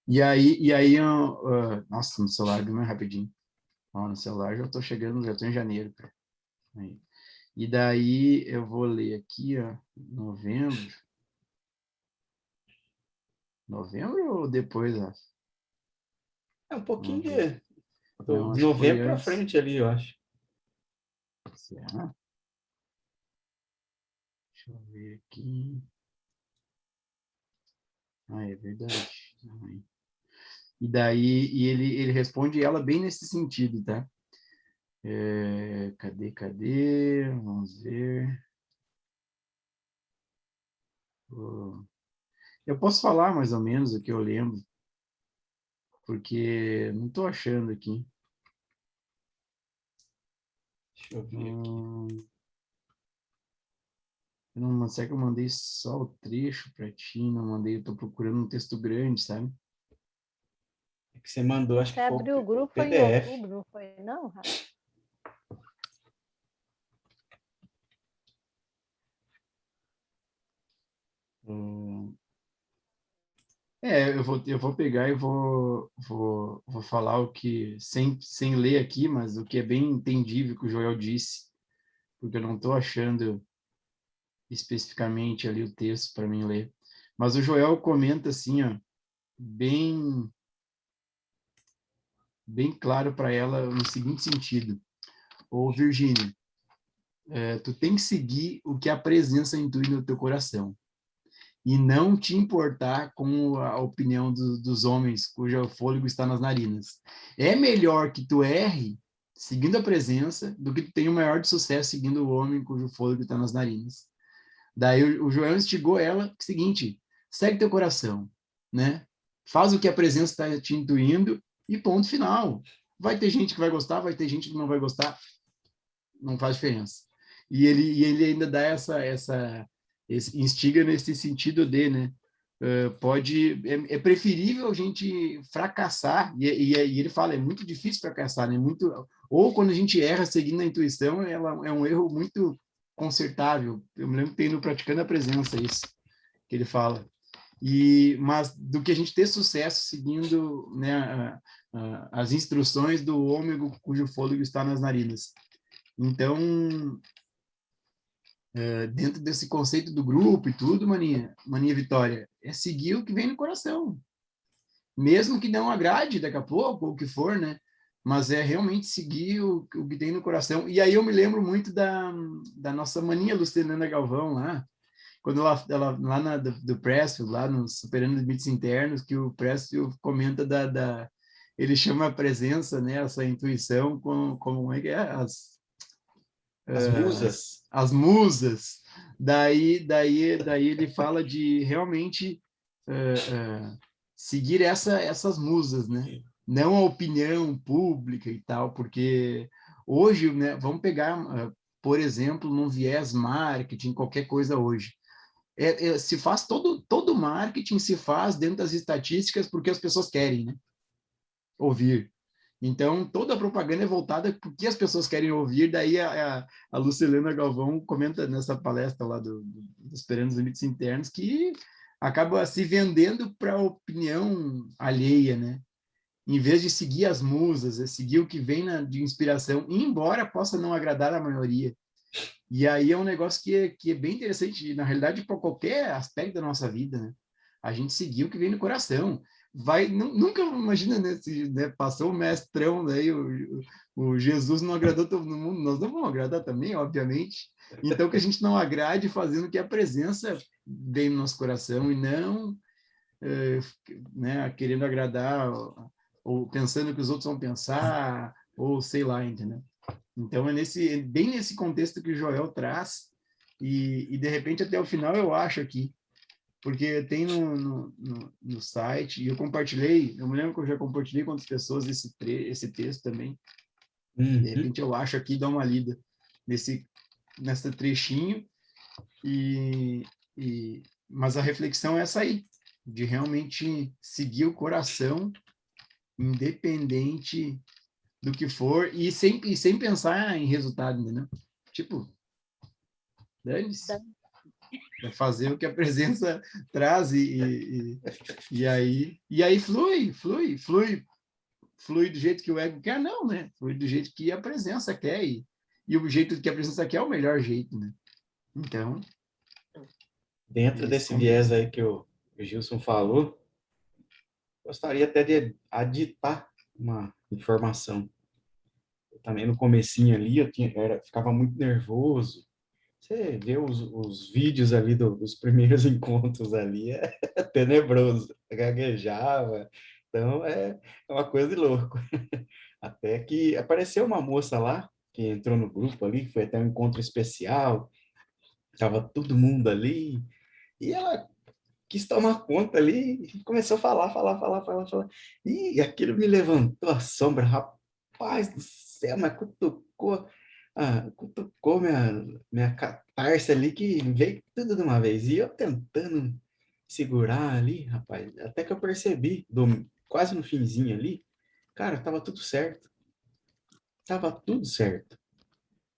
E aí nossa, no celular bem mais rapidinho. No celular já tô chegando, já tô em janeiro, cara. Aí. E daí eu vou ler aqui, ó, novembro. Novembro ou depois, ó? É um pouquinho Não, de acho que foi novembro para antes. frente ali, eu acho. Será? Deixa eu ver aqui. É verdade. E daí ele responde ela bem nesse sentido, tá? Cadê? Vamos ver. Eu posso falar mais ou menos o que eu lembro, porque não estou achando aqui. Deixa eu ver aqui. Não, será que eu mandei só o trecho para ti? Não mandei, eu estou procurando um texto grande, sabe? que você mandou, acho Você que foi abriu o o grupo foi em PDF. outubro, não foi não, Rafa? Hum, Eu vou pegar e vou falar o que, sem ler aqui, mas o que é bem entendível que o Joel disse, porque eu não estou achando especificamente ali o texto para mim ler. Mas o Joel comenta assim, ó, bem, bem claro para ela no seguinte sentido: ô Virgínia, tu tem que seguir o que a presença intui no teu coração e não te importar com a opinião dos homens cujo fôlego está nas narinas. É melhor que tu erre seguindo a presença do que tu tenha o maior de sucesso seguindo o homem cujo fôlego está nas narinas. Daí o Joel instigou ela, que é o seguinte: segue teu coração, né? Faz o que a presença está te intuindo e ponto final. Vai ter gente que vai gostar, vai ter gente que não vai gostar, não faz diferença. E ele ainda dá esse instiga nesse sentido de, né? É preferível a gente fracassar, e ele fala, é muito difícil fracassar, né? Ou quando a gente erra seguindo a intuição, ela é um erro muito consertável. Eu me lembro que tem no Praticando a Presença isso, que ele fala. Mas do que a gente ter sucesso seguindo, né, as instruções do homem cujo fôlego está nas narinas. Então, dentro desse conceito do grupo e tudo, Maninha Vitória, é seguir o que vem no coração. Mesmo que não agrade daqui a pouco, ou o que for, né? Mas é realmente seguir o que tem no coração. E aí eu me lembro muito da nossa maninha Luciana Galvão lá, quando ela lá do Pressfield, lá no Superando Limites Internos, que o Pressfield comenta ele chama a presença, né? Essa intuição como é que é? as musas. As musas. Daí ele fala de realmente seguir essas musas, né? Não a opinião pública e tal, porque hoje, né, vamos pegar, por exemplo, num viés marketing, qualquer coisa hoje. Se faz todo marketing se faz dentro das estatísticas porque as pessoas querem, né? Ouvir. Então, toda a propaganda é voltada para o que as pessoas querem ouvir. Daí a Lucilena Galvão comenta nessa palestra lá do Esperando os Limites Internos que acaba se vendendo para a opinião alheia, né? Em vez de seguir as musas, é seguir o que vem de inspiração, embora possa não agradar a maioria. E aí é um negócio que é bem interessante, na realidade, para qualquer aspecto da nossa vida, né? A gente seguir o que vem no coração. Nunca imagina, né, passou o mestrão, daí o Jesus não agradou todo mundo, nós não vamos agradar também, obviamente. Então, que a gente não agrade fazendo que a presença vem no nosso coração e não né, querendo agradar ou pensando que os outros vão pensar, ou sei lá, entendeu? Então, bem nesse contexto que o Joel traz, e de repente até o final eu acho aqui, porque tem no site, e eu compartilhei, eu me lembro que eu já compartilhei com outras pessoas esse texto também, de repente eu acho aqui, dá uma lida nesse trechinho, mas a reflexão é essa aí, de realmente seguir o coração, independente do que for, e sem pensar em resultado, entendeu? Tipo, dane-se. É fazer o que a presença traz e aí flui do jeito que o ego quer, não, né? Flui do jeito que a presença quer e o jeito que a presença quer é o melhor jeito, né? Então, dentro desse viés aí que o Gilson falou, gostaria até de aditar uma informação. Eu também no comecinho ali, ficava muito nervoso. Você vê os vídeos ali dos primeiros encontros ali, é tenebroso. Gaguejava. Então, é uma coisa de louco. Até que apareceu uma moça lá, que entrou no grupo ali, foi até um encontro especial. Tava todo mundo ali. E ela quis tomar conta ali e começou a falar. E aquilo me levantou a sombra, rapaz do céu, mas cutucou minha catarse ali que veio tudo de uma vez. E eu tentando segurar ali, rapaz, até que eu percebi quase no finzinho ali, cara, tava tudo certo. Tava tudo certo.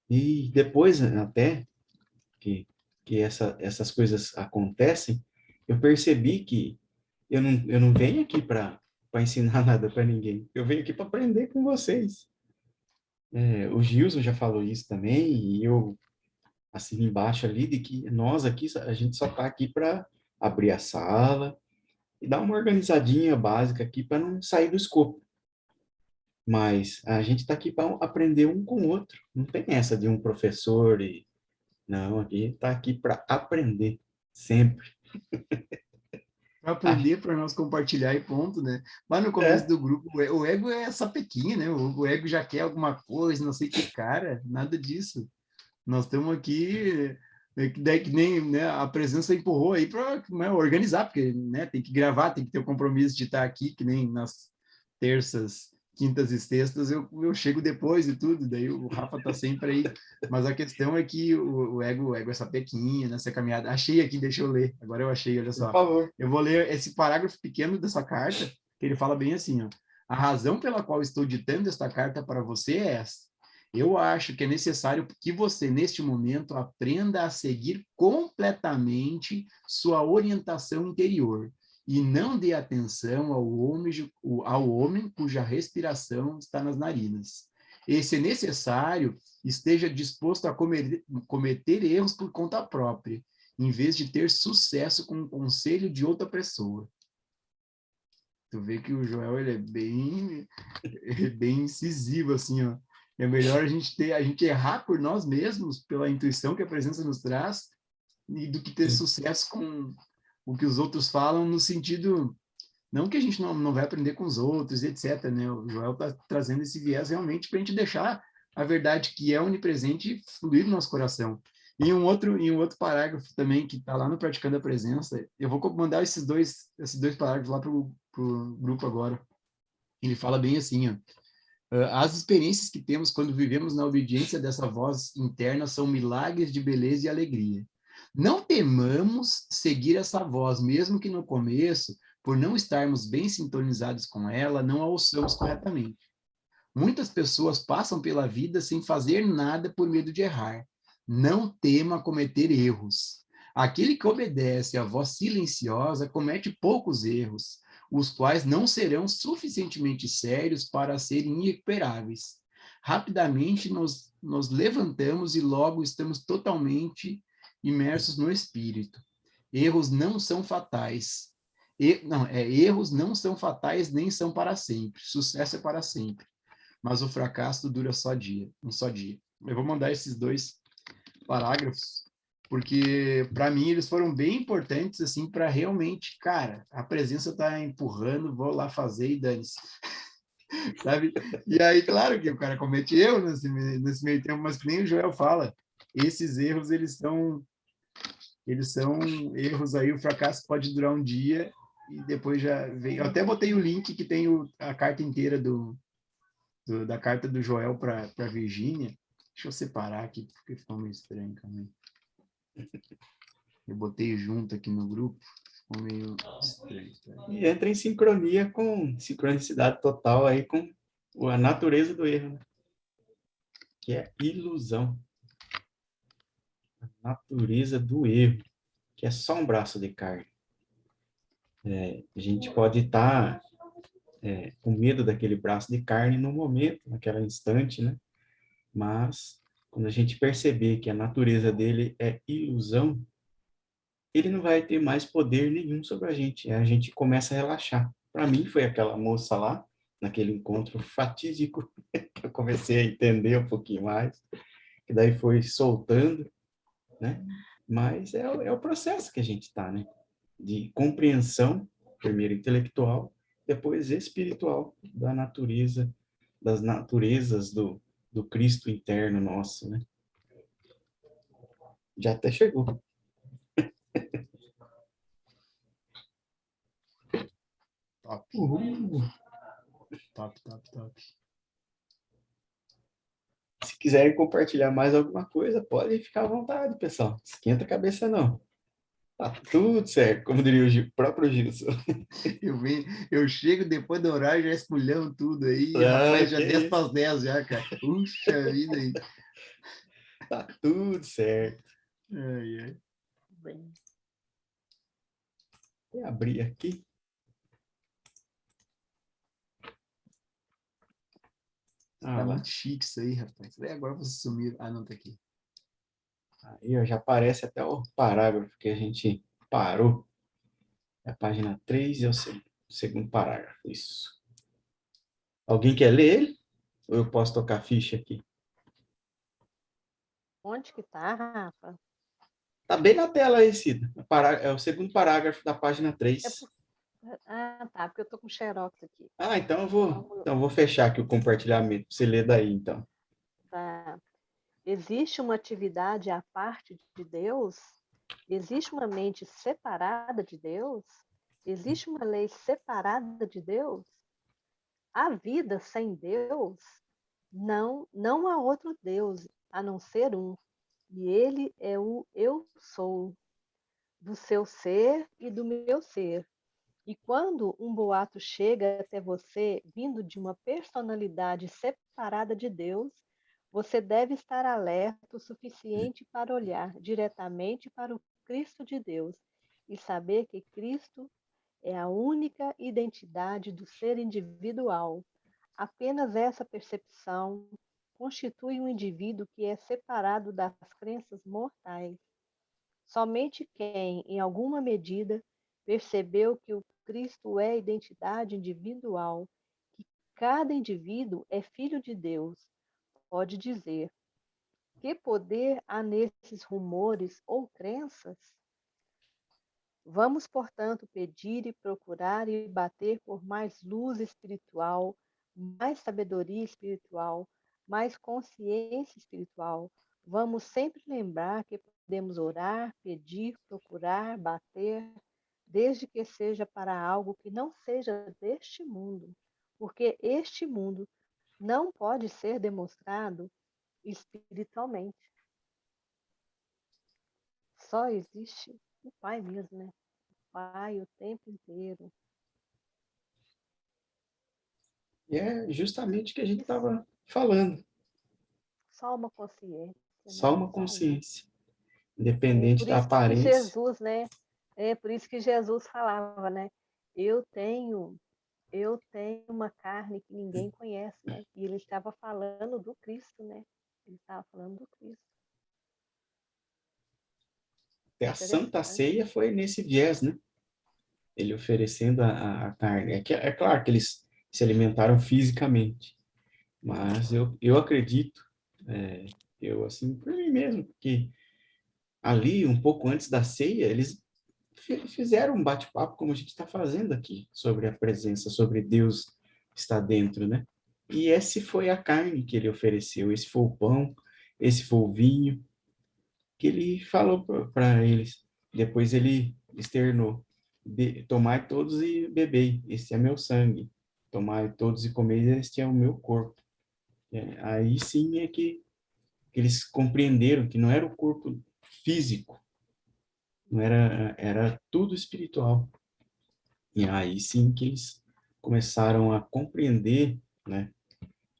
E depois, até que, essas coisas acontecem, eu percebi que eu não venho aqui para ensinar nada para ninguém. Eu venho aqui para aprender com vocês. O Gilson já falou isso também, e eu assino embaixo ali de que nós aqui, a gente só está aqui para abrir a sala e dar uma organizadinha básica aqui para não sair do escopo. Mas a gente está aqui para aprender um com o outro. Não tem essa de um professor e... Não, aqui está aqui para aprender, sempre. Para aprender, para nós compartilhar e ponto, né? Mas no começo É, do grupo, o ego é essa pequinha, né? O ego já quer alguma coisa, não sei o que, cara, nada disso. Nós estamos aqui, daí que nem, né, a presença empurrou aí para, né, organizar, porque, né, tem que gravar, tem que ter o compromisso de estar aqui, que nem nas terças, quintas e sextas eu chego depois e tudo, daí o Rafa tá sempre aí. Mas a questão é que o ego é essa pequinha, nessa caminhada. Achei aqui, deixa eu ler. Agora eu achei, olha por só. favor. Eu vou ler esse parágrafo pequeno dessa carta, que ele fala bem assim, ó. A razão pela qual estou ditando esta carta para você é essa. Eu acho que é necessário que você, neste momento, aprenda a seguir completamente sua orientação interior e não dê atenção ao homem cuja respiração está nas narinas. E, se necessário, esteja disposto a cometer erros por conta própria, em vez de ter sucesso com o conselho de outra pessoa. Tu vê que o Joel ele é bem incisivo, assim, ó. É melhor a gente errar por nós mesmos, pela intuição que a presença nos traz, e do que ter sucesso com o que os outros falam, no sentido, não que a gente não vai aprender com os outros, etc, né? O Joel está trazendo esse viés realmente para a gente deixar a verdade que é onipresente fluir no nosso coração. E um outro parágrafo também, que está lá no Praticando a Presença, eu vou mandar esses dois parágrafos lá para o grupo agora. Ele fala bem assim, ó. As experiências que temos quando vivemos na obediência dessa voz interna são milagres de beleza e alegria. Não temamos seguir essa voz, mesmo que no começo, por não estarmos bem sintonizados com ela, não a ouçamos corretamente. Muitas pessoas passam pela vida sem fazer nada por medo de errar. Não tema cometer erros. Aquele que obedece à voz silenciosa comete poucos erros, os quais não serão suficientemente sérios para serem irrecuperáveis. Rapidamente nos levantamos e logo estamos totalmente imersos no espírito. Erros não são fatais. Erros não são fatais nem são para sempre. Sucesso é para sempre. Mas o fracasso dura um só dia. Eu vou mandar esses dois parágrafos porque para mim eles foram bem importantes assim para realmente, cara, a presença está empurrando, vou lá fazer e dane-se. Sabe? E aí, claro que o cara comete erros nesse meio tempo, mas que nem o Joel fala, esses erros eles são erros aí, o fracasso pode durar um dia e depois já vem. Eu até botei o link que tem a carta inteira da carta do Joel para Virgínia. Deixa eu separar aqui, porque ficou meio estranho também. Eu botei junto aqui no grupo, ficou meio estranho. E entra em sincronia sincronicidade total aí com a natureza do erro, né? Que é ilusão. A natureza do erro, que é só um braço de carne. A gente pode estar com medo daquele braço de carne no momento, naquele instante, né? Mas quando a gente perceber que a natureza dele é ilusão, ele não vai ter mais poder nenhum sobre a gente. A gente começa a relaxar. Para mim, foi aquela moça lá, naquele encontro fatídico, que eu comecei a entender um pouquinho mais, que daí foi soltando, né? Mas é o processo que a gente está, né? De compreensão, primeiro intelectual, depois espiritual, da natureza, das naturezas do Cristo interno nosso, né? Já até chegou. Top. Top. Se quiserem compartilhar mais alguma coisa, podem ficar à vontade, pessoal. Esquenta a cabeça, não. Tá tudo certo, como diria o próprio Gilson. Eu chego depois do horário, já esculhamos tudo aí, rapaz, já que 10 isso. para as 10 já, cara. Puxa vida aí. Tá tudo certo. Ai, ai. Bem, Vou abrir aqui. Tá Lá. muito chique isso aí, rapaz. Agora vocês sumiram. Ah, não, tá aqui. Aí ó, já aparece até o parágrafo que a gente parou. É a página 3 e é o segundo parágrafo. Isso. Alguém quer ler ele? Ou eu posso tocar ficha aqui? Onde que tá, Rafa? Tá bem na tela aí, Cida. É o segundo parágrafo da página 3. Ah, tá, porque eu tô com xerox aqui. Ah, então eu vou fechar aqui o compartilhamento. Você lê daí, então. Tá. Existe uma atividade à parte de Deus? Existe uma mente separada de Deus? Existe uma lei separada de Deus? A vida sem Deus? Não há outro Deus a não ser um. E ele é o eu sou, do seu ser e do meu ser. E quando um boato chega até você vindo de uma personalidade separada de Deus, você deve estar alerta o suficiente para olhar diretamente para o Cristo de Deus e saber que Cristo é a única identidade do ser individual. Apenas essa percepção constitui um indivíduo que é separado das crenças mortais. Somente quem, em alguma medida, percebeu que o Cristo é identidade individual, que cada indivíduo é filho de Deus, pode dizer: que poder há nesses rumores ou crenças? Vamos, portanto, pedir e procurar e bater por mais luz espiritual, mais sabedoria espiritual, mais consciência espiritual. Vamos sempre lembrar que podemos orar, pedir, procurar, bater, desde que seja para algo que não seja deste mundo, porque este mundo não pode ser demonstrado espiritualmente. Só existe o Pai mesmo, né? Pai o tempo inteiro. E é justamente o que a gente estava falando. Só uma consciência, Só né? uma Só uma. consciência. É Independente por da isso que aparência. Jesus, né? É por isso que Jesus falava, né? Eu tenho, eu tenho uma carne que ninguém conhece, né? E ele estava falando do Cristo, né? Ele estava falando do Cristo. Até a Santa Ceia foi nesse viés, né? Ele oferecendo a carne. É claro que eles se alimentaram fisicamente, mas eu acredito, eu assim, por mim mesmo, que ali, um pouco antes da ceia, eles fizeram um bate-papo como a gente está fazendo aqui, sobre a presença, sobre Deus que está dentro, né? E esse foi a carne que ele ofereceu, esse foi o pão, esse foi o vinho, que ele falou para eles. Depois ele externou: tomai todos e bebei, este é meu sangue. Tomai todos e comei, este é o meu corpo. Aí sim é que eles compreenderam que não era o corpo físico, não era tudo espiritual. E aí sim que eles começaram a compreender, né,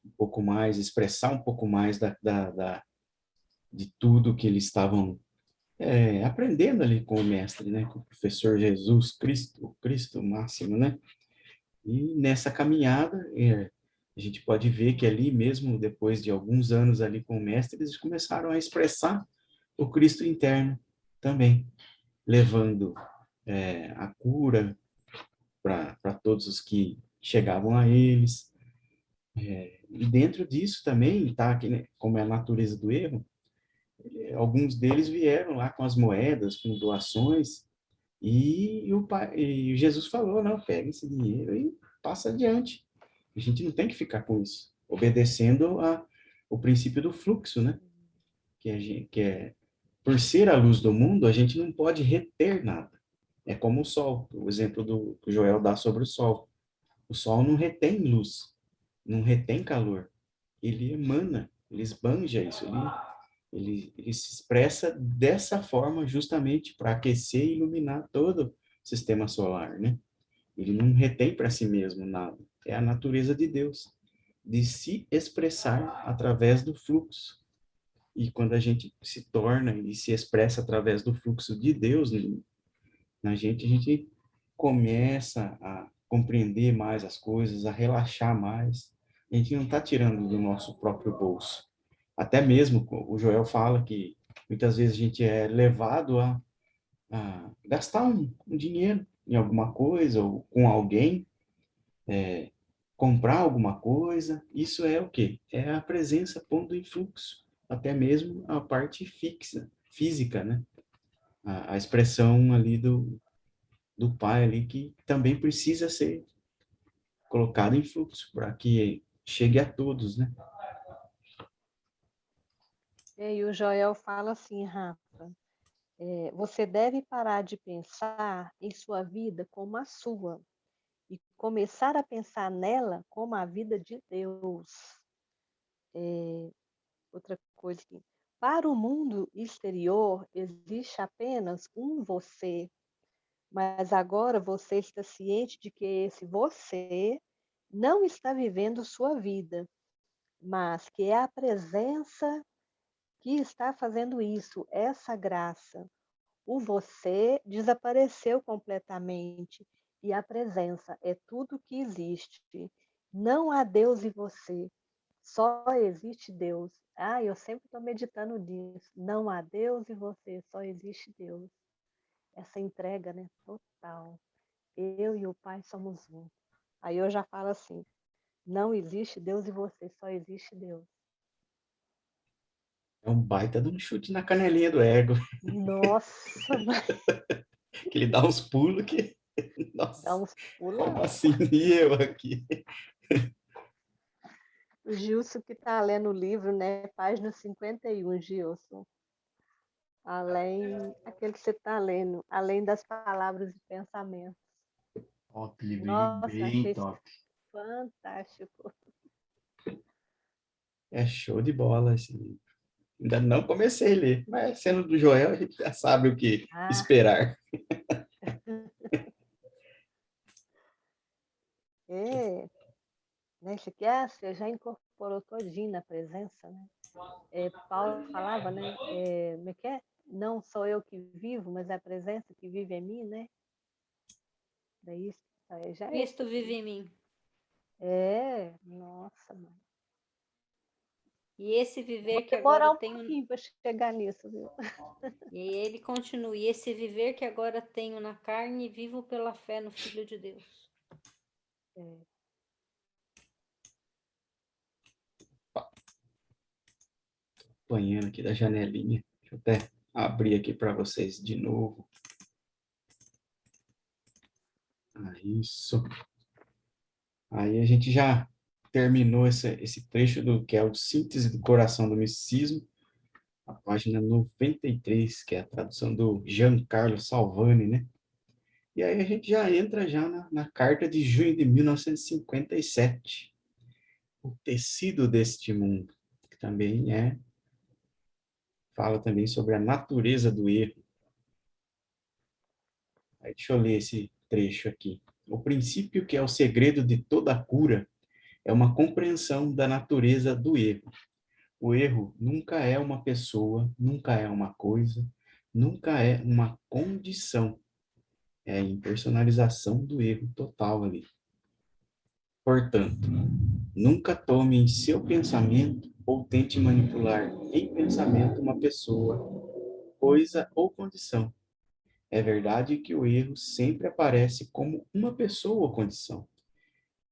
um pouco mais, expressar um pouco mais de tudo que eles estavam aprendendo ali com o mestre, né, com o professor Jesus Cristo, o Cristo máximo, né? E nessa caminhada, a gente pode ver que ali mesmo, depois de alguns anos ali com o mestre, eles começaram a expressar o Cristo interno também, levando a cura para todos os que chegavam a eles. E dentro disso também, tá, que, né, como é a natureza do erro, alguns deles vieram lá com as moedas, com doações, e Jesus falou: não, pega esse dinheiro e passa adiante. A gente não tem que ficar com isso, obedecendo o princípio do fluxo, né? Que é, por ser a luz do mundo, a gente não pode reter nada. É como o sol, o exemplo que o Joel dá sobre o sol. O sol não retém luz, não retém calor. Ele emana, ele esbanja isso, ele se expressa dessa forma justamente para aquecer e iluminar todo o sistema solar, né? Ele não retém para si mesmo nada. É a natureza de Deus, de se expressar através do fluxo. E quando a gente se torna e se expressa através do fluxo de Deus na gente, a gente começa a compreender mais as coisas, a relaxar mais. A gente não está tirando do nosso próprio bolso. Até mesmo o Joel fala que muitas vezes a gente é levado a gastar um dinheiro em alguma coisa ou com alguém, comprar alguma coisa. Isso é o quê? É a presença pondo em fluxo, até mesmo a parte fixa, física, né? A expressão ali do Pai ali que também precisa ser colocado em fluxo para que chegue a todos, né? E o Joel fala assim, Rafa, você deve parar de pensar em sua vida como a sua e começar a pensar nela como a vida de Deus. Outra coisa aqui. Para o mundo exterior, existe apenas um você, mas agora você está ciente de que esse você não está vivendo sua vida, mas que é a presença que está fazendo isso, essa graça. O você desapareceu completamente e a presença é tudo que existe. Não há Deus em você, só existe Deus. Eu sempre estou meditando nisso. Não há Deus em você, só existe Deus. Essa entrega, né, total. Eu e o Pai somos um. Aí eu já falo assim, não existe Deus em você, só existe Deus. É um baita de um chute na canelinha do ego, Nossa, que ele dá uns pulos que... Nossa, dá uns como pulos. assim? E eu aqui? O Gilson que está lendo o livro, né? Página 51, Gilson. Aquele que você está lendo, além das palavras e pensamentos. Top, livrinho Nossa, bem achei top. fantástico. É show de bola esse livro. Ainda não comecei a ler, mas sendo do Joel, a gente já sabe o que Ah, esperar. é. Né? Isso aqui você já incorporou todinho na presença, né? Paulo falava, né? Como é que é? Não sou eu que vivo, mas é a presença que vive em mim, né? Daí isso aí já é. Cristo vive em mim. Nossa, mãe. E esse viver Vou que agora demorar um tenho. pouquinho para chegar nisso, viu? E aí ele continua. E esse viver que agora tenho na carne, vivo pela fé no Filho de Deus. É. Banhando aqui da janelinha. Deixa eu até abrir aqui para vocês de novo. Isso. Aí a gente já terminou esse trecho do que é o Síntese do Coração do Misticismo, a página 93, que é a tradução do Giancarlo Salvani, né? E aí a gente já entra já na carta de junho de 1957, o tecido deste mundo, que também fala também sobre a natureza do erro. Aí deixa eu ler esse trecho aqui. O princípio que é o segredo de toda a cura é uma compreensão da natureza do erro. O erro nunca é uma pessoa, nunca é uma coisa, nunca é uma condição. É a impersonalização do erro total ali. Portanto, nunca tome em seu pensamento ou tente manipular em pensamento uma pessoa, coisa ou condição. É verdade que o erro sempre aparece como uma pessoa ou condição.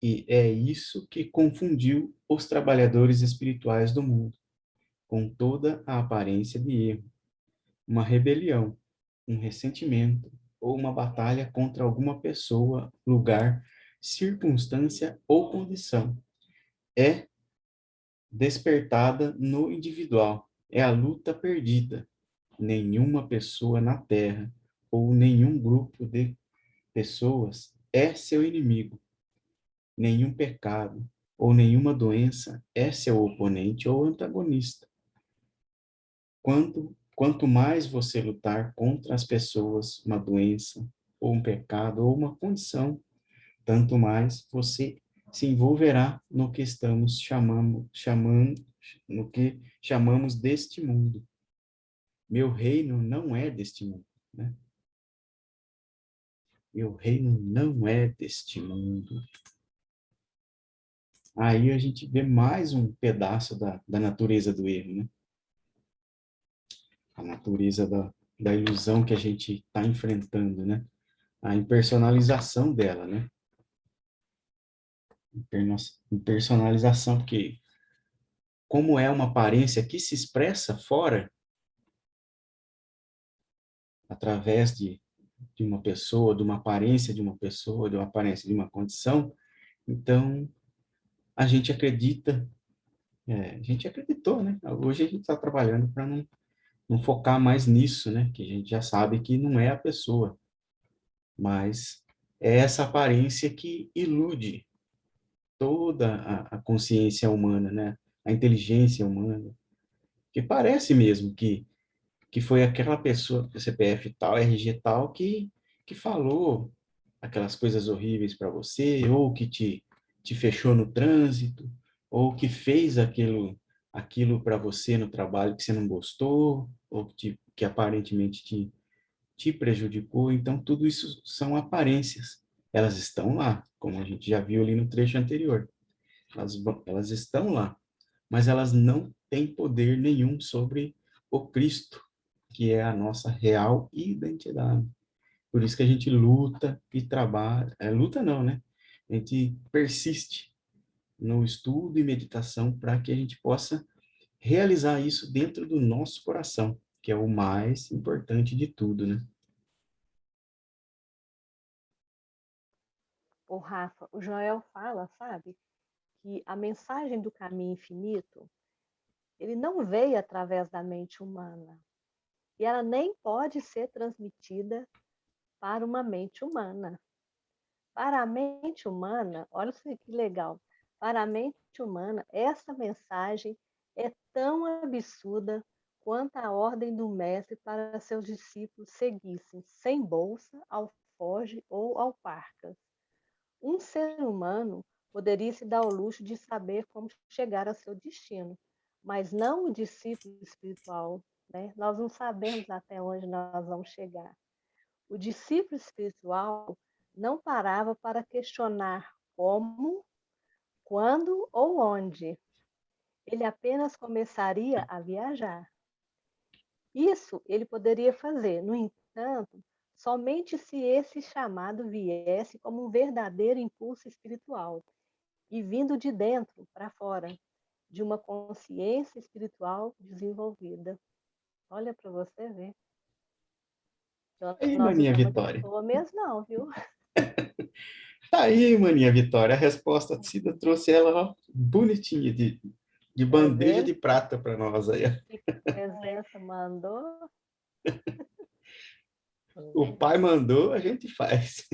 E é isso que confundiu os trabalhadores espirituais do mundo, com toda a aparência de erro, uma rebelião, um ressentimento ou uma batalha contra alguma pessoa, lugar, circunstância ou condição. É despertada no individual. É a luta perdida. Nenhuma pessoa na Terra ou nenhum grupo de pessoas é seu inimigo. Nenhum pecado ou nenhuma doença é seu oponente ou antagonista. quanto mais você lutar contra as pessoas, uma doença, ou um pecado, ou uma condição, tanto mais você se envolverá no que no que chamamos deste mundo. Meu reino não é deste mundo, né? Meu reino não é deste mundo. Aí a gente vê mais um pedaço da natureza do erro, né? A natureza da ilusão que a gente está enfrentando, né? A impersonalização dela, né? Impersonalização, porque como é uma aparência que se expressa fora, através de uma pessoa, de uma aparência de uma pessoa, de uma aparência de uma condição, então a gente acredita, a gente acreditou, né? Hoje a gente está trabalhando para não focar mais nisso, né? Que a gente já sabe que não é a pessoa, mas é essa aparência que ilude toda a consciência humana, né? A inteligência humana, que parece mesmo que foi aquela pessoa, CPF tal, RG tal, que falou aquelas coisas horríveis para você, ou que te fechou no trânsito, ou que fez aquilo para você no trabalho que você não gostou, ou que aparentemente te prejudicou. Então, tudo isso são aparências. Elas estão lá, como a gente já viu ali no trecho anterior. Elas estão lá, mas elas não têm poder nenhum sobre o Cristo, que é a nossa real identidade. Por isso que a gente luta e trabalha. Luta não, né? A gente persiste no estudo e meditação para que a gente possa realizar isso dentro do nosso coração, que é o mais importante de tudo, né? O Rafa, o Joel fala, sabe, que a mensagem do caminho infinito, ele não veio através da mente humana. E ela nem pode ser transmitida para uma mente humana. Para a mente humana, olha que legal, para a mente humana, essa mensagem é tão absurda quanto a ordem do mestre para seus discípulos seguissem sem bolsa, alforge ou alparcas. Um ser humano poderia se dar ao luxo de saber como chegar ao seu destino, mas não o discípulo espiritual, né? Nós não sabemos até onde nós vamos chegar. O discípulo espiritual não parava para questionar como, quando ou onde. Ele apenas começaria a viajar. Isso ele poderia fazer, no entanto, somente se esse chamado viesse como um verdadeiro impulso espiritual e vindo de dentro para fora, de uma consciência espiritual desenvolvida. Olha para você ver. Aí, Nós não Maninha estamos de Vitória. toa mesmo, não, viu? Tá aí, Maninha Vitória. A resposta Cida trouxe ela ó, bonitinha, de bandeja de prata para nós aí. Que presença mandou. O pai mandou, a gente faz.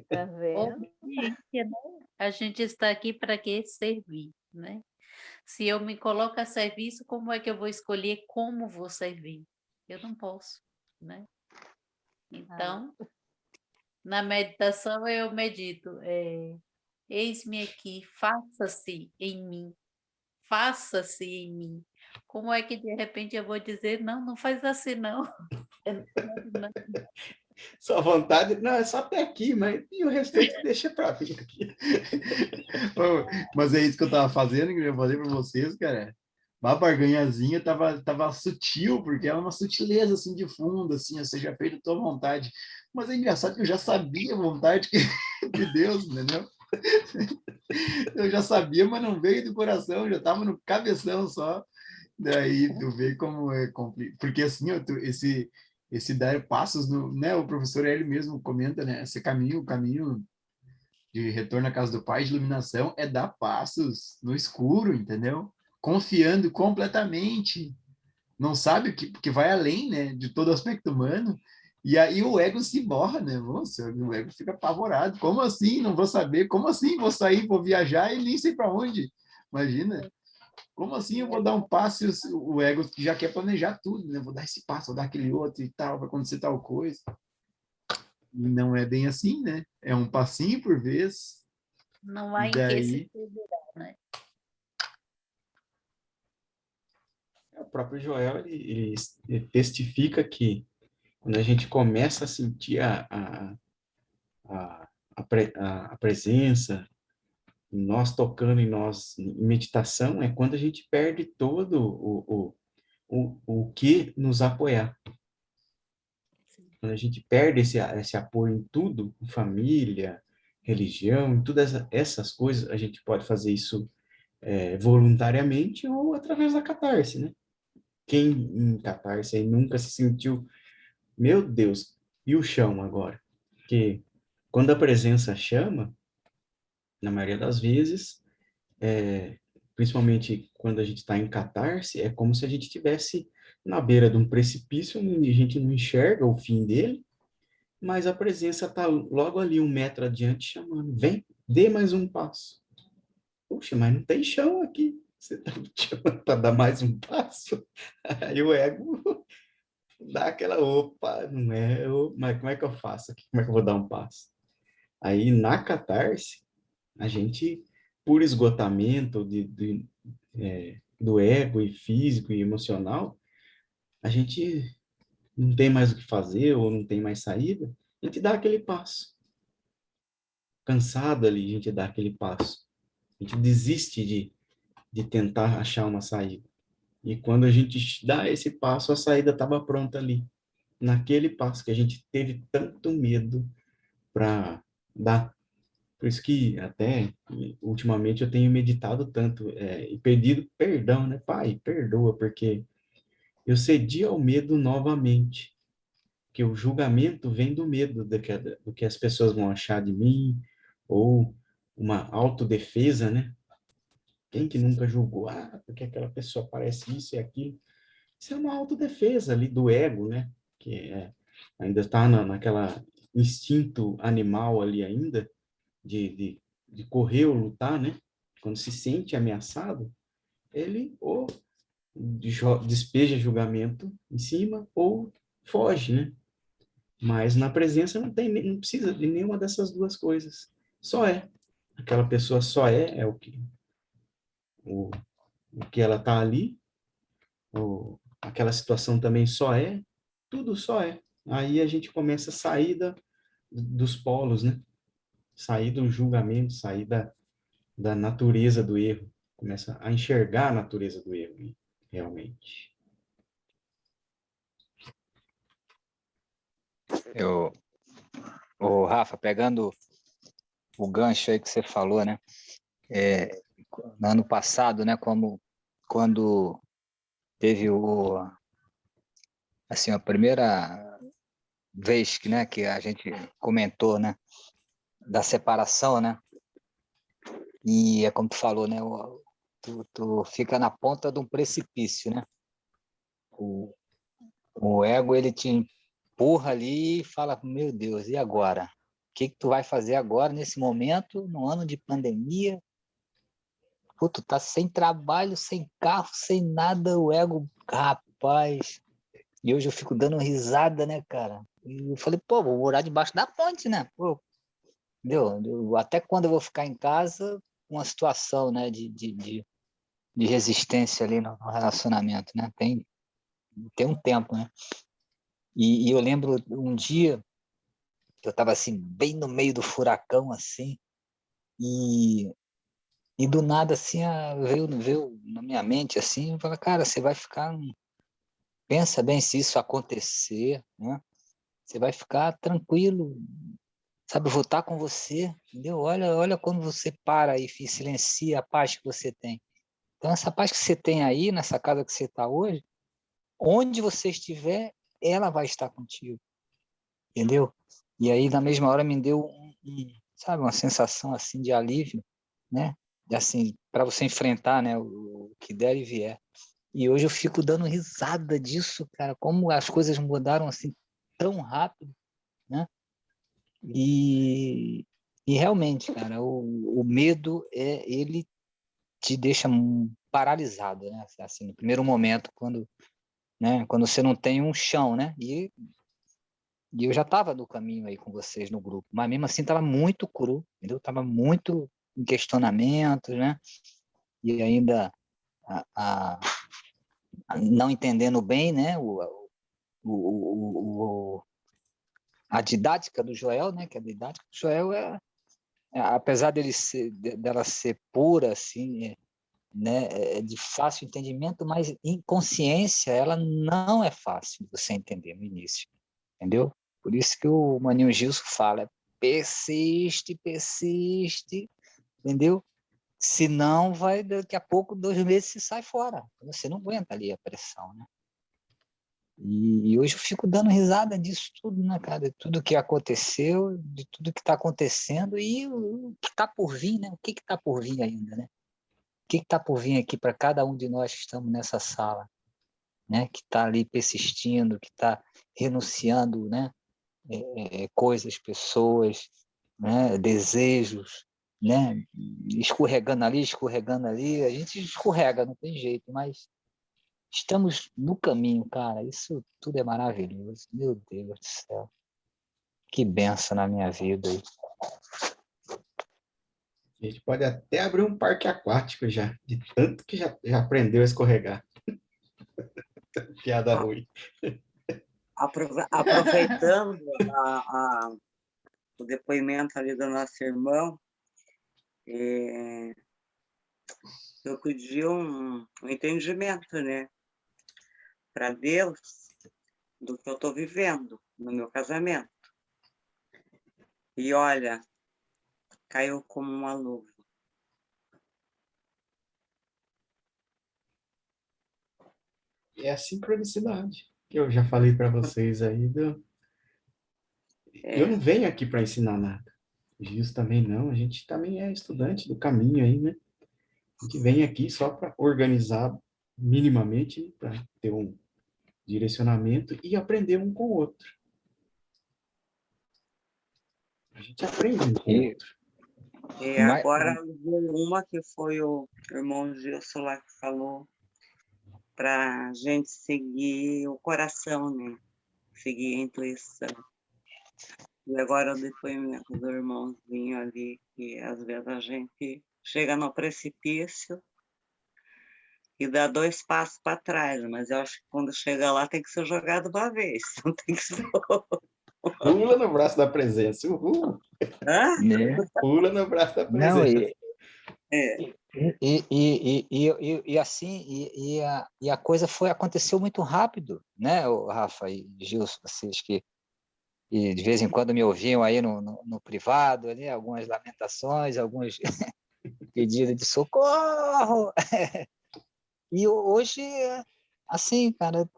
Tá vendo? Obediência, né? A gente está aqui para quê? Servir, né? Se eu me coloco a serviço, como é que eu vou escolher como vou servir? Eu não posso, né? Então, na meditação eu medito, eis-me aqui, faça-se em mim, faça-se em mim. Como é que de repente eu vou dizer, não, não faz assim não. Não. Sua vontade, não, é só até aqui, mas e o restante deixa para mim aqui. Mas é isso que eu tava fazendo, que eu falei para vocês, cara. A barganhazinha tava sutil, porque é uma sutileza assim de fundo, assim, você já fez a tua vontade. Mas é engraçado que eu já sabia a vontade de Deus, entendeu? Eu já sabia, mas não veio do coração, já estava no cabeção só. Daí tu vê como é complicado. Porque assim, ó, esse dar passos, no, né? O professor ele mesmo comenta, né? Esse caminho, o caminho de retorno à casa do Pai, de iluminação, é dar passos no escuro, entendeu? Confiando completamente. Não sabe que vai além, né? De todo aspecto humano. E aí o ego se borra, né? Nossa, o ego fica apavorado. Como assim? Não vou saber. Como assim? Vou sair, vou viajar e nem sei para onde. Imagina. Como assim eu vou dar um passo e o ego já quer planejar tudo, né? Vou dar esse passo, vou dar aquele outro e tal, vai acontecer tal coisa. E não é bem assim, né? É um passinho por vez. Não há E em que se daí, segurar, né? O próprio Joel, ele testifica que quando a gente começa a sentir a presença, nós tocando em nós, em meditação, é quando a gente perde todo o que nos apoiar. Quando a gente perde esse apoio em tudo, em família, religião, em todas essas coisas, a gente pode fazer isso voluntariamente ou através da catarse, né? Quem em catarse aí nunca se sentiu, meu Deus, e o chão agora? Porque quando a presença chama, na maioria das vezes, principalmente quando a gente está em catarse, é como se a gente estivesse na beira de um precipício e a gente não enxerga o fim dele, mas a presença está logo ali 1 metro adiante chamando, vem, dê mais um passo. Puxa, mas não tem chão aqui. Você está me chamando para dar mais um passo? Aí o ego dá aquela, opa, não é, mas como é que eu faço aqui? Como é que eu vou dar um passo? Aí na catarse, a gente, por esgotamento do ego e físico e emocional, a gente não tem mais o que fazer ou não tem mais saída, a gente dá aquele passo. Cansado ali, a gente dá aquele passo. A gente desiste de tentar achar uma saída. E quando a gente dá esse passo, a saída estava pronta ali. Naquele passo que a gente teve tanto medo para dar. Por isso que até ultimamente eu tenho meditado tanto e pedido perdão, né? Pai, perdoa, porque eu cedi ao medo novamente. Que o julgamento vem do medo do que as pessoas vão achar de mim, ou uma autodefesa, né? Quem que nunca julgou? Ah, porque aquela pessoa parece isso e aquilo. Isso é uma autodefesa ali do ego, né? Que ainda está naquela instinto animal ali ainda, de correr ou lutar, né? Quando se sente ameaçado, ele ou despeja julgamento em cima ou foge, né? Mas na presença não precisa de nenhuma dessas duas coisas. Só é. Aquela pessoa só é o, o que ela está ali, aquela situação também só é, tudo só é. Aí a gente começa a sair dos polos, né? Sair do julgamento, sair da natureza do erro. Começa a enxergar a natureza do erro, realmente. O Rafa, pegando o gancho aí que você falou, né? No ano passado, né? Quando teve assim, a primeira vez que a gente comentou, né? Da separação, né? E é como tu falou, né? Tu fica na ponta de um precipício, né? O ego, ele te empurra ali e fala, meu Deus, e agora? O que tu vai fazer agora, nesse momento, no ano de pandemia? Pô, tu tá sem trabalho, sem carro, sem nada, o ego, rapaz. E hoje eu fico dando risada, né, cara? E eu falei, pô, vou morar debaixo da ponte, né? Pô, entendeu? Até quando eu vou ficar em casa, uma situação, né, de resistência ali no relacionamento, né? Tem um tempo, né? E eu lembro um dia que eu estava assim, bem no meio do furacão, assim, e do nada, assim, veio na minha mente, assim, eu falei, cara, você vai ficar, pensa bem se isso acontecer, né? Você vai ficar tranquilo, sabe, eu vou estar com você, entendeu? Olha quando você para e silencia a paz que você tem. Então, essa paz que você tem aí, nessa casa que você está hoje, onde você estiver, ela vai estar contigo, entendeu? E aí, na mesma hora, me deu sabe, uma sensação assim de alívio, né? Assim, para você enfrentar, né, o que der e vier. E hoje eu fico dando risada disso, cara, como as coisas mudaram assim tão rápido, né? E realmente, cara, o medo ele te deixa paralisado, né? Assim, no primeiro momento, quando você não tem um chão, né? E eu já estava no caminho aí com vocês no grupo, mas mesmo assim estava muito cru, entendeu? Estava muito em questionamento, né? E ainda não entendendo bem, né? A didática do Joel, né? Que a didática do Joel apesar dela ser pura, assim, né? É de fácil entendimento, mas em consciência ela não é fácil de você entender no início, entendeu? Por isso que o Maninho Gilson fala, persiste, entendeu? Senão vai, daqui a pouco, 2 meses você sai fora. Você não aguenta ali a pressão, né? E hoje eu fico dando risada disso tudo, né, cara? De tudo que aconteceu, de tudo que está acontecendo e o que está por vir, né? O que está por vir ainda, né? O que está por vir aqui para cada um de nós que estamos nessa sala, né? Que está ali persistindo, que está renunciando, né? Coisas, pessoas, né? Desejos, né? Escorregando ali, a gente escorrega, não tem jeito, mas estamos no caminho, cara. Isso tudo é maravilhoso. Meu Deus do céu. Que benção na minha vida. A gente pode até abrir um parque aquático já, de tanto que já aprendeu a escorregar. Piada ruim. Aproveitando o depoimento ali do nosso irmão, eu pedi um entendimento, né, para Deus do que eu estou vivendo no meu casamento. E olha, caiu como uma luva. E é a sincronicidade que eu já falei para vocês aí. Eu não venho aqui para ensinar nada. O Gilson também não. A gente também é estudante do caminho aí, né? A gente vem aqui só para organizar minimamente, para ter um direcionamento e aprender um com o outro. A gente aprende um com o outro. E agora uma que foi o irmão Gilson lá que falou para a gente seguir o coração, né? Seguir a intuição. E agora o depoimento do irmãozinho ali, que às vezes a gente chega no precipício e dá 2 passos para trás, mas eu acho que quando chega lá tem que ser jogado uma vez, não tem que ser... Pula no braço da presença, uhul! Né? Pula no braço da Não, presença. E assim, a coisa aconteceu muito rápido, né, o Rafa e Gilson, vocês que de vez em quando me ouviam aí no privado, né, algumas lamentações, alguns pedidos de socorro. E hoje, assim, cara,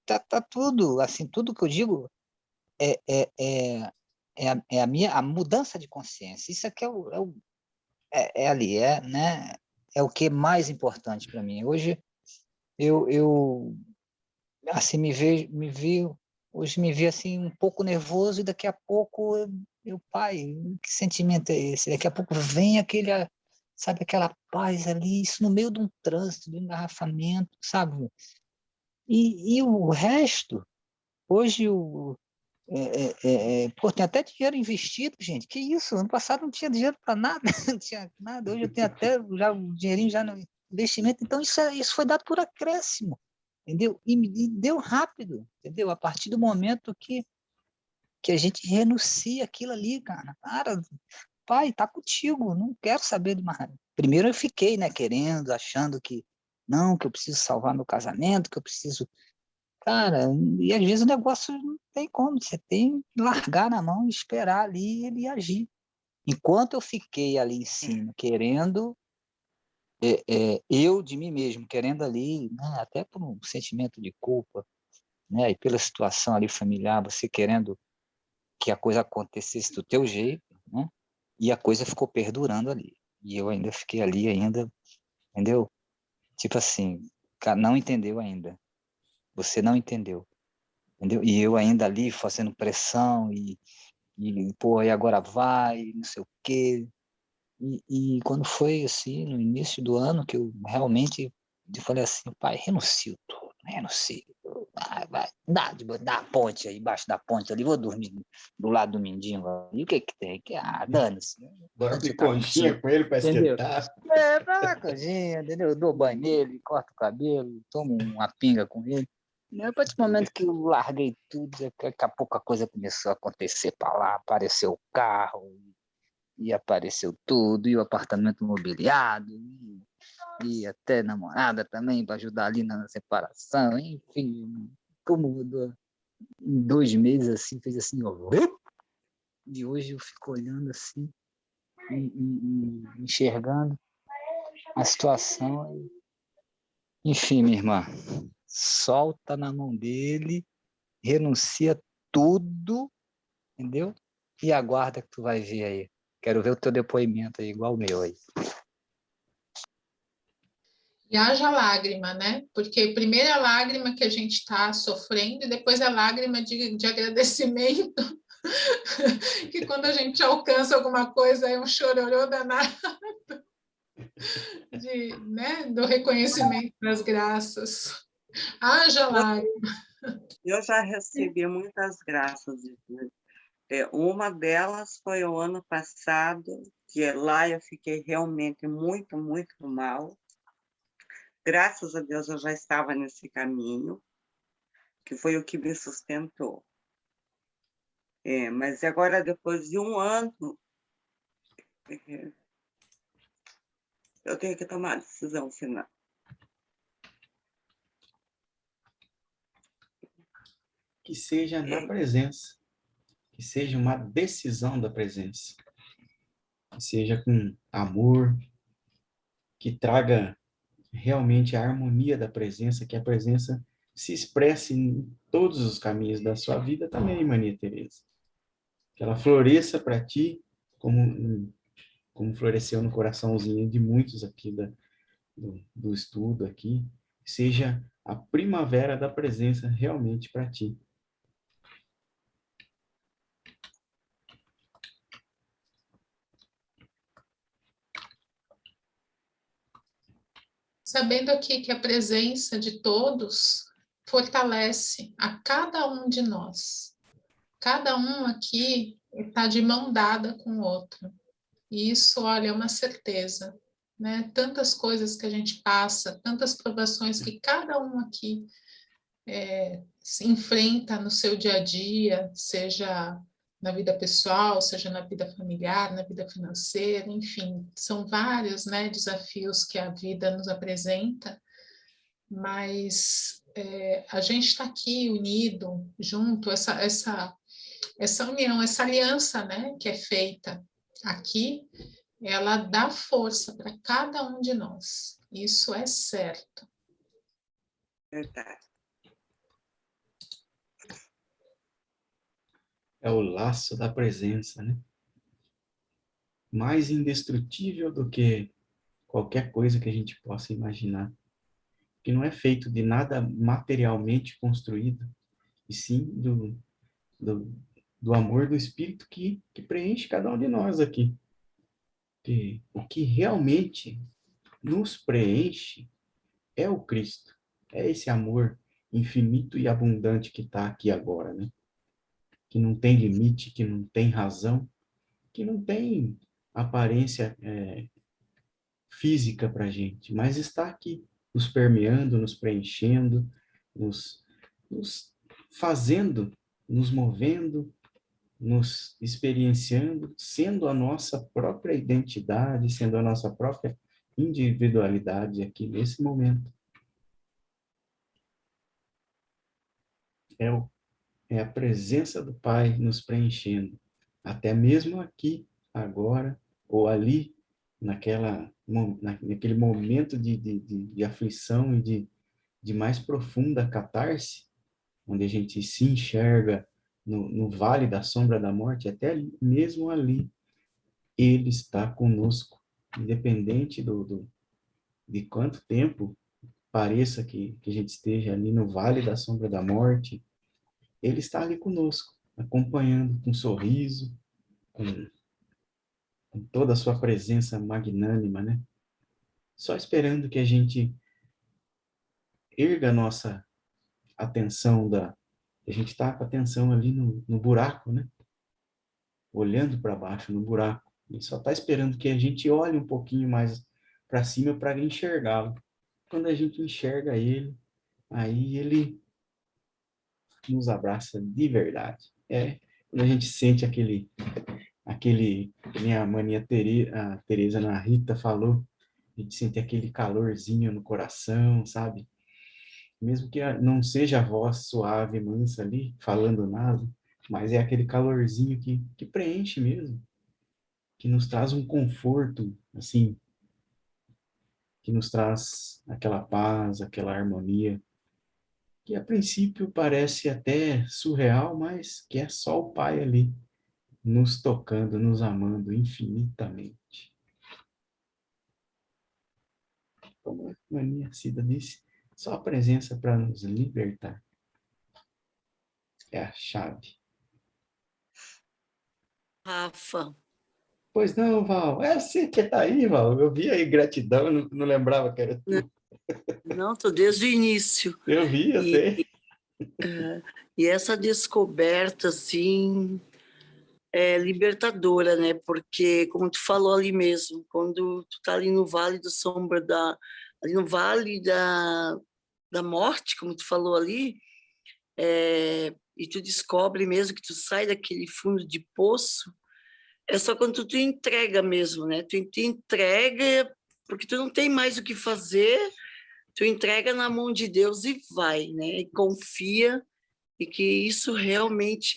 tá tudo, assim, tudo que eu digo é a mudança de consciência. Isso aqui ali, né? É o que é mais importante para mim. Hoje eu assim hoje me vi assim um pouco nervoso e daqui a pouco pai, que sentimento é esse? Daqui a pouco vem sabe, aquela paz ali, isso no meio de um trânsito, de um engarrafamento, sabe? E o resto, hoje pô, tem até dinheiro investido, gente. Que isso? Ano passado não tinha dinheiro para nada, não tinha nada. Hoje eu tenho até já o dinheirinho já no investimento. Então isso foi dado por acréscimo, entendeu? E deu rápido, entendeu? A partir do momento que a gente renuncia aquilo ali, cara. Cara, pai, tá contigo. Não quero saber de mais. Primeiro eu fiquei, né, querendo, achando que não, que eu preciso salvar meu casamento, que eu preciso. Cara, e às vezes o negócio não tem como, você tem que largar na mão e esperar ali ele agir. Enquanto eu fiquei ali em cima, querendo, eu de mim mesmo, querendo ali, né, até por um sentimento de culpa, né, e pela situação ali familiar, você querendo que a coisa acontecesse do teu jeito, né, e a coisa ficou perdurando ali. E eu ainda fiquei ali ainda, entendeu? Tipo assim, não entendeu ainda. Você não entendeu. Entendeu? E eu ainda ali fazendo pressão pô, e agora vai, não sei o quê. E quando foi assim, no início do ano, que eu realmente Eu falei assim, pai, renuncio tudo, renuncio. Vai, dá a ponte aí, embaixo da ponte ali, vou dormir do lado do mendigo. E o que que tem? Dane-se. Dorme conchinha com ele para Entendeu? esquentar. Pra lá, coisinha, entendeu? Eu dou banho nele, corto o cabelo, tomo uma pinga com ele. A partir do momento que eu larguei tudo, daqui a pouco a coisa começou a acontecer para lá, apareceu o carro, e apareceu tudo, e o apartamento mobiliado, e até namorada também, para ajudar ali na separação, enfim, como mudou em 2 meses, assim, fez assim, ó, e hoje eu fico olhando assim, e enxergando a situação, enfim, minha irmã, solta na mão dele, renuncia tudo, entendeu? E aguarda que tu vai ver aí. Quero ver o teu depoimento aí, igual o meu aí. E haja lágrima, né? Porque primeiro a lágrima que a gente está sofrendo e depois a lágrima de agradecimento, que quando a gente alcança alguma coisa é um chororô danado né? Do reconhecimento das graças. Haja lágrima. Eu já recebi muitas graças de Deus. Uma delas foi o ano passado, que lá eu fiquei realmente muito, muito mal. Graças a Deus eu já estava nesse caminho, que foi o que me sustentou. Mas agora, depois de um ano, eu tenho que tomar a decisão final. Que seja na presença, que seja uma decisão da presença, que seja com amor, que traga realmente a harmonia da presença, que a presença se expresse em todos os caminhos da sua vida também, Maria Teresa. Que ela floresça para ti, como floresceu no coraçãozinho de muitos aqui do estudo aqui, seja a primavera da presença realmente para ti. Sabendo aqui que a presença de todos fortalece a cada um de nós. Cada um aqui está de mão dada com o outro. E isso, olha, é uma certeza, né? Tantas coisas que a gente passa, tantas provações que cada um aqui se enfrenta no seu dia a dia, seja na vida pessoal, seja na vida familiar, na vida financeira, enfim, são vários, né, desafios que a vida nos apresenta, mas a gente está aqui unido, junto, essa união, essa aliança, né, que é feita aqui, ela dá força para cada um de nós. Isso é certo. Verdade. É o laço da presença, né? Mais indestrutível do que qualquer coisa que a gente possa imaginar. Que não é feito de nada materialmente construído, e sim do amor do Espírito que preenche cada um de nós aqui. Que o que realmente nos preenche é o Cristo, é esse amor infinito e abundante que está aqui agora, né? Que não tem limite, que não tem razão, que não tem aparência física para a gente, mas está aqui, nos permeando, nos preenchendo, nos fazendo, nos movendo, nos experienciando, sendo a nossa própria identidade, sendo a nossa própria individualidade aqui nesse momento. É a presença do Pai nos preenchendo, até mesmo aqui, agora, ou ali, naquele momento de aflição e de mais profunda catarse, onde a gente se enxerga no vale da sombra da morte, até mesmo ali, Ele está conosco, independente de quanto tempo pareça que a gente esteja ali no vale da sombra da morte, Ele está ali conosco, acompanhando com um sorriso, com toda a sua presença magnânima, né? Só esperando que a gente erga a nossa atenção a gente está com a atenção ali no buraco, né? Olhando para baixo no buraco. Ele só está esperando que a gente olhe um pouquinho mais para cima para enxergá-lo. Quando a gente enxerga ele, aí ele nos abraça de verdade. Quando a gente sente aquele que nem a mania a Teresa na Rita falou, a gente sente aquele calorzinho no coração, sabe? Mesmo que não seja a voz suave e mansa ali, falando nada, mas é aquele calorzinho que preenche mesmo, que nos traz um conforto, assim, que nos traz aquela paz, aquela harmonia, que a princípio parece até surreal, mas que é só o Pai ali, nos tocando, nos amando infinitamente. Como a Mania Cida disse, só a presença para nos libertar é a chave. Rafa, Pois não, Val. É você que tá aí, Val. Eu vi aí gratidão, eu não lembrava que era tu. não, estou desde o início. Eu vi, eu sei. E essa descoberta, assim, é libertadora, né? Porque, como tu falou ali mesmo, quando tu tá ali no vale do sombra ali no vale da morte, como tu falou ali, e tu descobre mesmo que tu sai daquele fundo de poço, é só quando tu te entrega mesmo, né? Tu te entrega, porque tu não tem mais o que fazer, tu entrega na mão de Deus e vai, né? E confia, e que isso realmente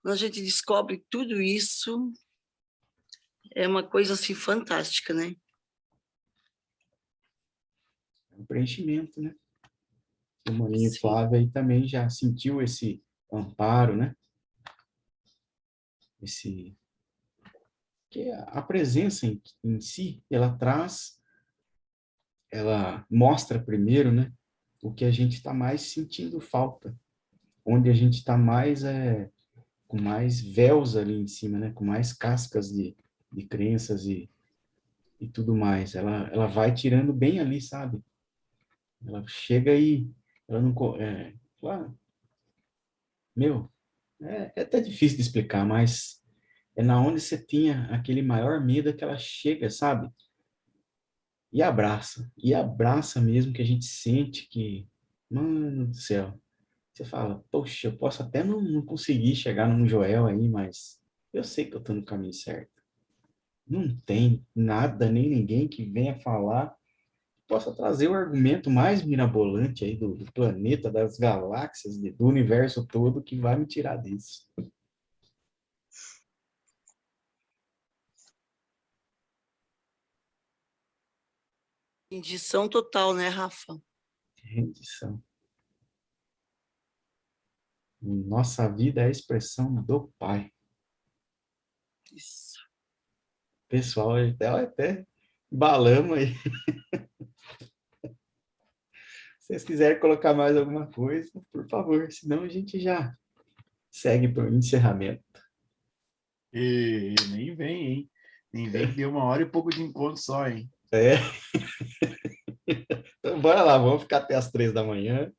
quando a gente descobre tudo isso, é uma coisa assim fantástica, né? É um preenchimento, né? O Maninho Flávio aí também já sentiu esse amparo, né? Que a presença em si, ela mostra primeiro, né? O que a gente está mais sentindo falta, onde a gente está mais com mais véus ali em cima, né? Com mais cascas de crenças e tudo mais. Ela vai tirando bem ali, sabe? Ela chega e ela não claro, meu, é até difícil de explicar, mas é na onde você tinha aquele maior medo que ela chega, sabe? E abraça mesmo, que a gente sente que, mano do céu, você fala, poxa, eu posso até não conseguir chegar num Joel aí, mas eu sei que eu tô no caminho certo. Não tem nada, nem ninguém que venha falar, possa trazer o argumento mais mirabolante aí do planeta, das galáxias, do universo todo, que vai me tirar disso. Rendição total, né, Rafa? Rendição. Nossa vida é a expressão do Pai. Isso. Pessoal, até balamos aí. Se vocês quiserem colocar mais alguma coisa, por favor, senão a gente já segue para o encerramento. Nem vem, hein? Nem vem que deu 1 hora e pouco de encontro só, hein? Então, bora lá, vamos ficar até as 3 da manhã.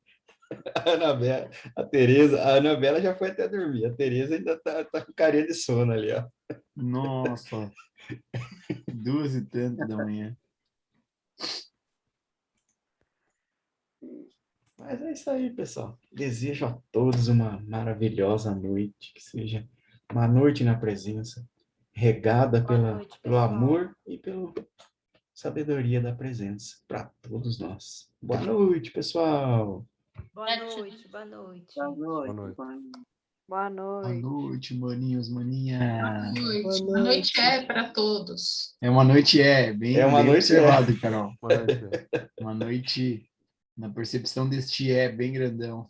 A Anabela, a Anabela já foi até dormir. A Tereza ainda tá com carinha de sono ali, ó. Nossa. 2h30 da manhã. Mas é isso aí, pessoal. Desejo a todos uma maravilhosa noite, que seja uma noite na presença, regada pelo amor e pela sabedoria da presença para todos nós. Boa noite, pessoal. Boa noite, boa noite. Boa noite. Boa noite. Boa noite. Boa noite, maninhos, maninhas. Boa noite para todos. É uma noite, bem, É uma bem noite, observado, Carol. Boa noite. Uma noite, na percepção deste bem grandão.